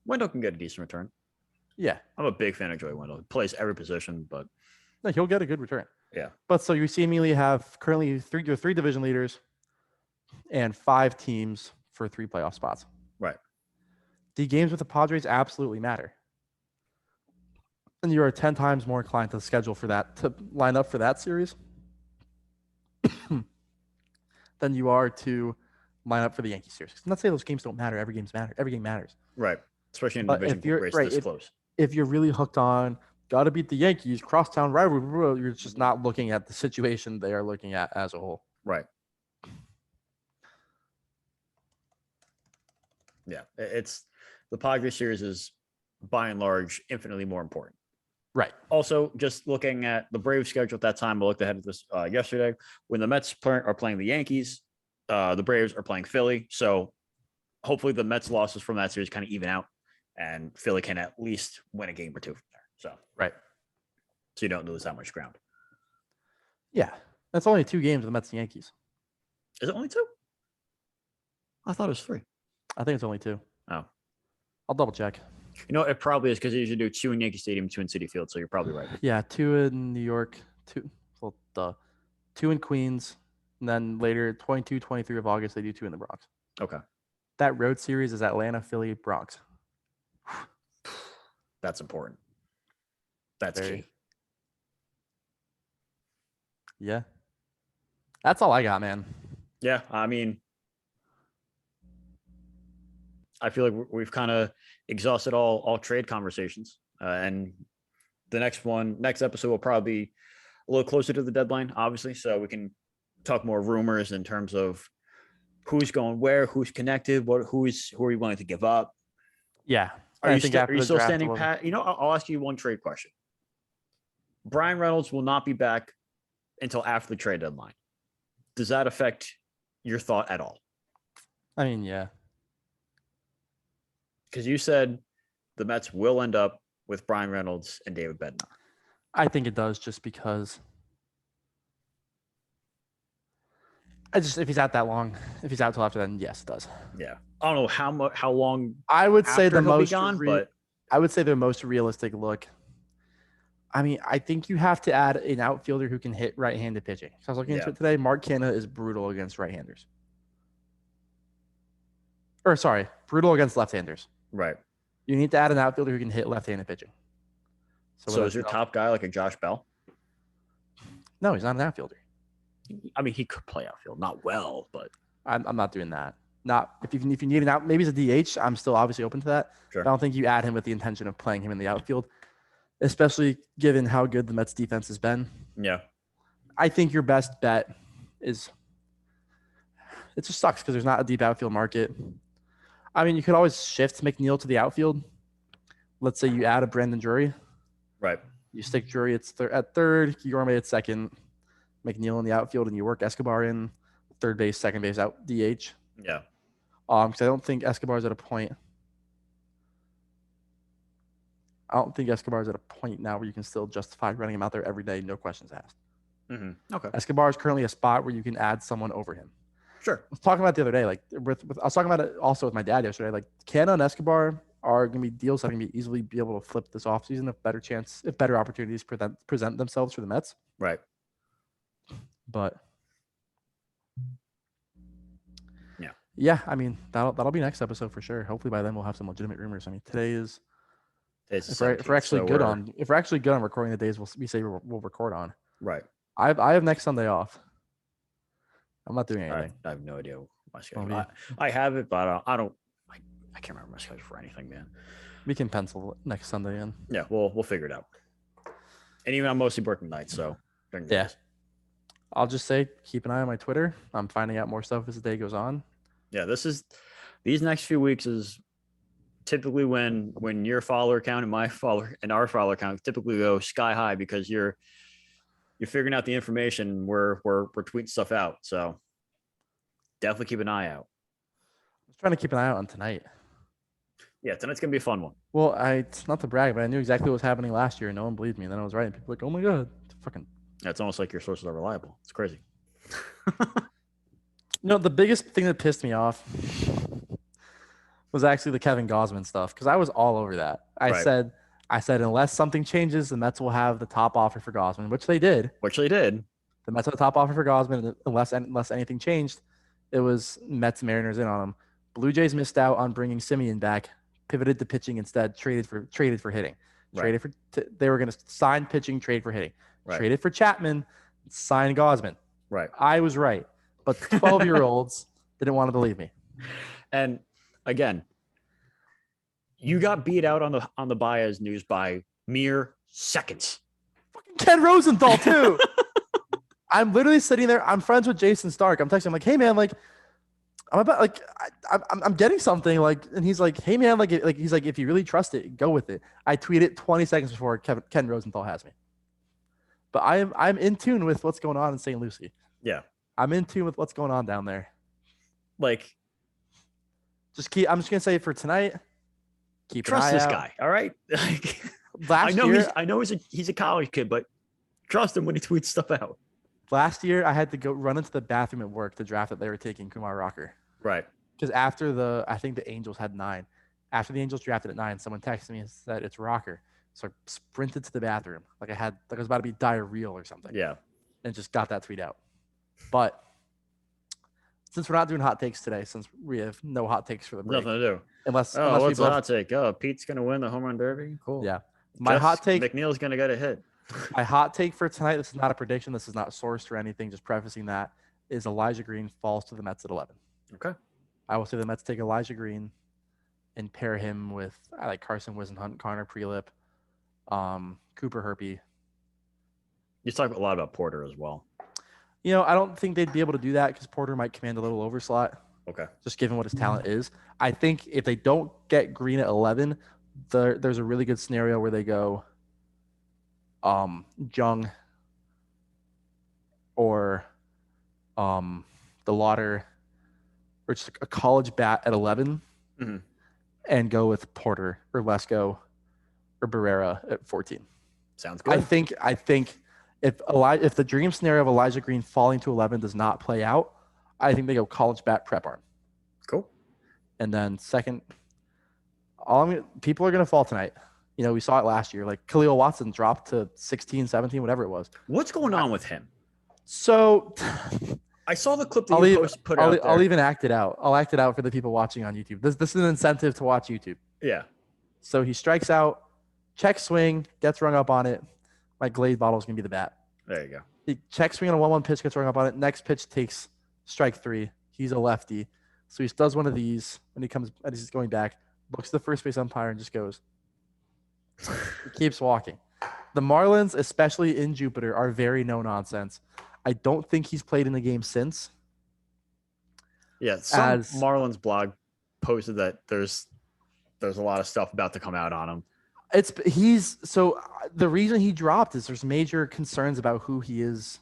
Wendell can get a decent return. Yeah. I'm a big fan of Joey Wendell. He plays every position, but no, he'll get a good return. Yeah. But so you seemingly have currently 3 division leaders and 5 teams for 3 playoff spots. Right. The games with the Padres absolutely matter. And you are 10 times more inclined to schedule for that, to line up for that series than you are to line up for the Yankee series. I'm not saying those games don't matter. Every game matters. Right. Especially in a division race this close. If you're really hooked on, got to beat the Yankees, crosstown rivalry, you're just not looking at the situation they are looking at as a whole. Right. Yeah. It's the Padres series is by and large infinitely more important. Right. Also, just looking at the Braves schedule at that time, I looked ahead at this yesterday. When the Mets are playing the Yankees, the Braves are playing Philly. So hopefully the Mets losses from that series kind of even out, and Philly can at least win a game or 2 from there. So right. So you don't lose that much ground. Yeah. That's only 2 games with the Mets and Yankees. Is it only 2? I thought it was 3. I think it's only 2. Oh. I'll double check. It probably is because they usually do 2 in Yankee Stadium, 2 in Citi Field. So you're probably right. Yeah, 2 in New York, 2 in Queens, and then later 22, 23 of August, they do 2 in the Bronx. Okay. That road series is Atlanta, Philly, Bronx. That's important. That's key. Yeah. That's all I got, man. Yeah. I mean, I feel like we've kind of exhausted all trade conversations. And the next episode will probably be a little closer to the deadline, obviously. So we can talk more rumors in terms of who's going where, who's connected, who are you willing to give up? Yeah. Are you still standing pat? I'll ask you one trade question. Brian Reynolds will not be back until after the trade deadline. Does that affect your thought at all? I mean, yeah. Because you said the Mets will end up with Brian Reynolds and David Bednar. I think it does, just because if he's out that long, if he's out till after then, yes, it does. Yeah. I don't know how long. I would say the most gone, but I would say the most realistic look I mean, I think you have to add an outfielder who can hit right-handed pitching. So I was looking into Yeah. it today. Mark Canha is brutal against right-handers. Or sorry, brutal against left-handers. Right. You need to add an outfielder who can hit left-handed pitching. So is your top guy like a Josh Bell? No, he's not an outfielder. I mean, he could play outfield, not well, but I'm not doing that. Not if you need an out, maybe he's a DH. I'm still obviously open to that. sure. But I don't think you add him with the intention of playing him in the outfield, especially given how good the Mets defense has been. Yeah. I think your best bet is it just sucks because there's not a deep outfield market. I mean, you could always shift McNeil to the outfield. Let's say you add a Brandon Drury. Right. You stick Drury at third, Guillorme at second, McNeil in the outfield, and you work Escobar in third base, second base, out DH. Yeah. Because I don't think Escobar's at a point. I don't think Escobar's at a point now where you can still justify running him out there every day, no questions asked. Mm-hmm. Okay. Escobar is currently a spot where you can add someone over him. Sure. I was talking about it the other day, like I was talking about it also with my dad yesterday. Like Canha and Escobar are going to be deals that are going to be easily be able to flip this offseason if better opportunities present themselves for the Mets. Right. But yeah, I mean that'll be next episode for sure. Hopefully by then we'll have some legitimate rumors. I mean today is if we're actually good on recording the days we say we'll record on. Right. I have next Sunday off. I'm not doing anything. I have no idea my schedule. I have it, but I can't remember my schedule for anything, man. We can pencil next Sunday in. Yeah, we'll figure it out. And even I'm mostly working nights, so yeah. I'll just say keep an eye on my Twitter. I'm finding out more stuff as the day goes on. Yeah, these next few weeks is typically when your follower count and our follower count typically go sky high because you're figuring out the information. We're tweeting stuff out, so definitely keep an eye out. I was trying to keep an eye out on tonight. Yeah, tonight's gonna be a fun one. Well, it's not to brag, but I knew exactly what was happening last year, and no one believed me. And then I was right, and people were like, "Oh my god, fucking!" Yeah, it's almost like your sources are reliable. It's crazy. The biggest thing that pissed me off was actually the Kevin Gausman stuff because I was all over that. I said unless something changes, the Mets will have the top offer for Gausman, which they did. The Mets had the top offer for Gausman, unless anything changed. It was Mets Mariners in on him. Blue Jays missed out on bringing Simeon back, pivoted to pitching instead, traded for hitting. Right. They were going to sign pitching, trade for hitting. Right. Traded for Chapman, sign Gausman. Right. I was right, but the 12-year-olds didn't want to believe me. And again, you got beat out on the Baez news by mere seconds. Fucking Ken Rosenthal too. I'm literally sitting there. I'm friends with Jason Stark. I'm texting him like, "Hey man, like, I'm about like I'm getting something like," and he's like, "Hey man, like he's like, if you really trust it, go with it." I tweet it 20 seconds before Ken Rosenthal has me. But I'm in tune with what's going on in St. Lucie. Yeah, I'm in tune with what's going on down there. Like, I'm just gonna say for tonight, trust this guy. All right. I know he's a college kid, but trust him when he tweets stuff out. Last year, I had to go run into the bathroom at work to draft that they were taking Kumar Rocker. Right. Because I think the Angels had 9. After the Angels drafted at 9, someone texted me and said it's Rocker. So I sprinted to the bathroom like I was about to be diarrheal or something. Yeah. And just got that tweet out. But since we're not doing hot takes today, since we have no hot takes for the break, nothing to do. Unless what's the hot take? Oh, Pete's gonna win the home run derby. Cool. Yeah. My hot take. McNeil's gonna get a hit. My hot take for tonight, this is not a prediction. This is not sourced or anything. Just prefacing that, is Elijah Green falls to the Mets at 11. Okay. I will say the Mets take Elijah Green and pair him with Carson Whisenhunt, Connor Prelip, Cooper Herpy. You talk a lot about Porter as well. I don't think they'd be able to do that because Porter might command a little overslot. Okay. Just given what his talent is. I think if they don't get Green at 11, there's a really good scenario where they go Jung or the Lauder or just a college bat at 11 and go with Porter or Lesko or Barrera at 14. Sounds good. I think if the dream scenario of Elijah Green falling to 11 does not play out, I think they go college bat prep arm. Cool. And then second, people are going to fall tonight. We saw it last year. Like Khalil Watson dropped to 16, 17, whatever it was. What's going on with him? So I saw the clip that you put out there. I'll even act it out. I'll act it out for the people watching on YouTube. This is an incentive to watch YouTube. Yeah. So he strikes out, check swing, gets rung up on it. My Glade bottle is going to be the bat. There you go. He check swing on a 1-1 pitch, gets rung up on it. Next pitch takes strike 3. He's a lefty. So he does one of these when he comes, and he's going back, looks at the first base umpire and just goes. He keeps walking. The Marlins, especially in Jupiter, are very no nonsense. I don't think he's played in the game since. Yeah, some Marlins blog posted that there's a lot of stuff about to come out on him. The reason he dropped is there's major concerns about who he is,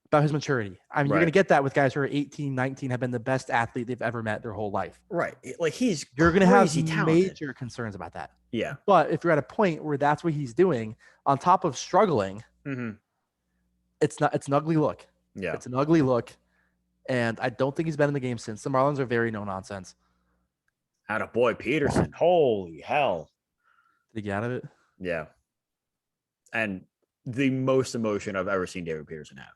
about his maturity. I mean, you're going to get that with guys who are 18, 19, have been the best athlete they've ever met their whole life. Right. Like you're going to have talented. major concerns about that. Yeah. But if you're at a point where that's what he's doing, on top of struggling, it's an ugly look. Yeah. It's an ugly look. And I don't think he's been in the game since. The Marlins are very no nonsense. Attaboy Peterson. Holy hell. Did he get out of it? Yeah. And the most emotion I've ever seen David Peterson have.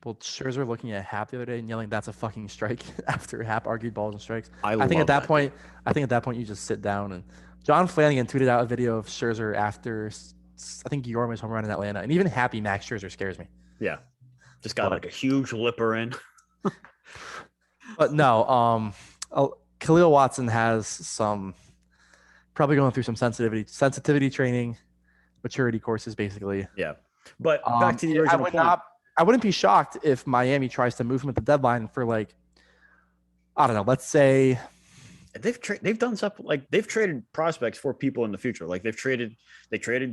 Well, Scherzer looking at Hap the other day and yelling, "That's a fucking strike," after Hap argued balls and strikes. I think at that point you just sit down. And John Flanagan tweeted out a video of Scherzer after I think Yorma's home run in Atlanta, and even happy Max Scherzer scares me. Yeah, just got like a huge lipper in. But no, Khalil Watson has probably going through some sensitivity training, maturity courses, basically. Yeah, but back to the original point. I wouldn't be shocked if Miami tries to move him at the deadline for I don't know, let's say they've done stuff like they've traded prospects for people in the future. Like they traded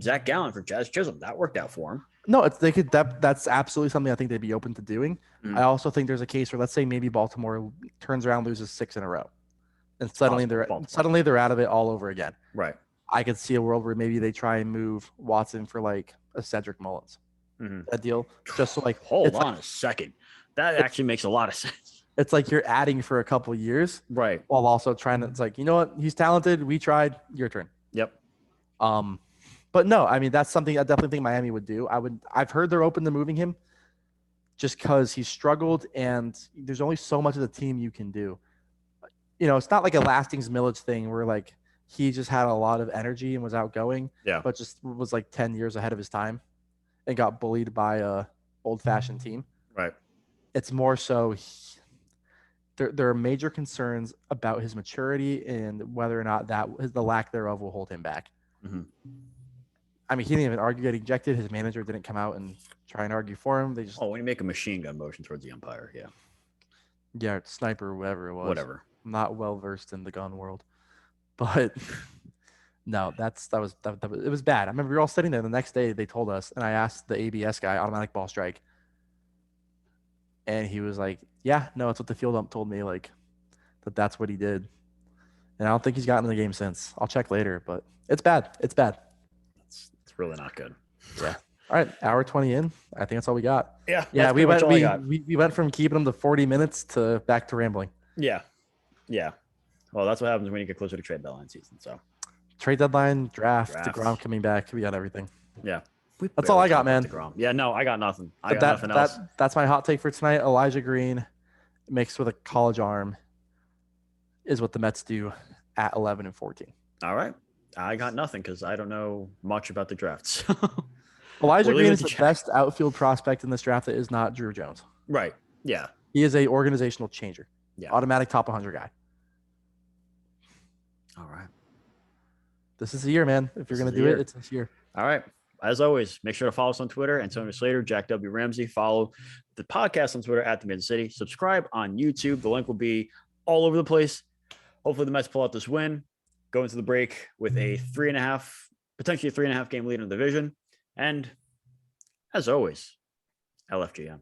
Zach Gallen for Jazz Chisholm. That worked out for him. No, that's absolutely something I think they'd be open to doing. I also think there's a case where let's say maybe Baltimore turns around, loses 6 in a row, and suddenly they're out of it all over again. Right. I could see a world where maybe they try and move Watson for like a Cedric Mullins. That deal, just so hold on a second. That actually makes a lot of sense. It's like you're adding for a couple years, right? While also trying to, it's like, you know what, he's talented. We tried. Your turn. Yep. But no, I mean that's something I definitely think Miami would do. I've heard they're open to moving him, just because he's struggled and there's only so much of the team you can do. It's not like a Lastings Millage thing where like he just had a lot of energy and was outgoing. Yeah. But just was like 10 years ahead of his time. And got bullied by a old-fashioned team. Right. It's more so there are major concerns about his maturity and whether or not the lack thereof will hold him back. I mean, he didn't even argue getting ejected. His manager didn't come out and try and argue for him. They just when you make a machine gun motion towards the umpire, yeah, sniper, whatever it was. Whatever. I'm not well versed in the gun world, but. No, it was bad. I remember we were all sitting there the next day. They told us, and I asked the ABS guy, automatic ball strike, and he was like, "Yeah, no, it's what the field ump told me, like that's what he did." And I don't think he's gotten in the game since. I'll check later, but it's bad. It's bad. It's really not good. Yeah. All right, hour 20 in. I think that's all we got. Yeah. Yeah, we went from keeping them to 40 minutes to back to rambling. Yeah. Yeah. Well, that's what happens when you get closer to trade deadline season. So. Trade deadline, draft, DeGrom coming back. We got everything. Yeah. That's all I got, man. Yeah, no, I got nothing. I got nothing else. That's my hot take for tonight. Elijah Green mixed with a college arm is what the Mets do at 11 and 14. All right. I got nothing because I don't know much about the drafts. Elijah Green is the best outfield prospect in this draft that is not Drew Jones. Right. Yeah. He is a organizational changer. Yeah. Automatic top 100 guy. All right. This is the year, man. If you're going to do it, it's this year. All right. As always, make sure to follow us on Twitter, Antonio Slater, Jack W. Ramsey. Follow the podcast on Twitter at The Mid City. Subscribe on YouTube. The link will be all over the place. Hopefully the Mets pull out this win, go into the break with a potentially a 3.5 game lead in the division. And as always, LFGM.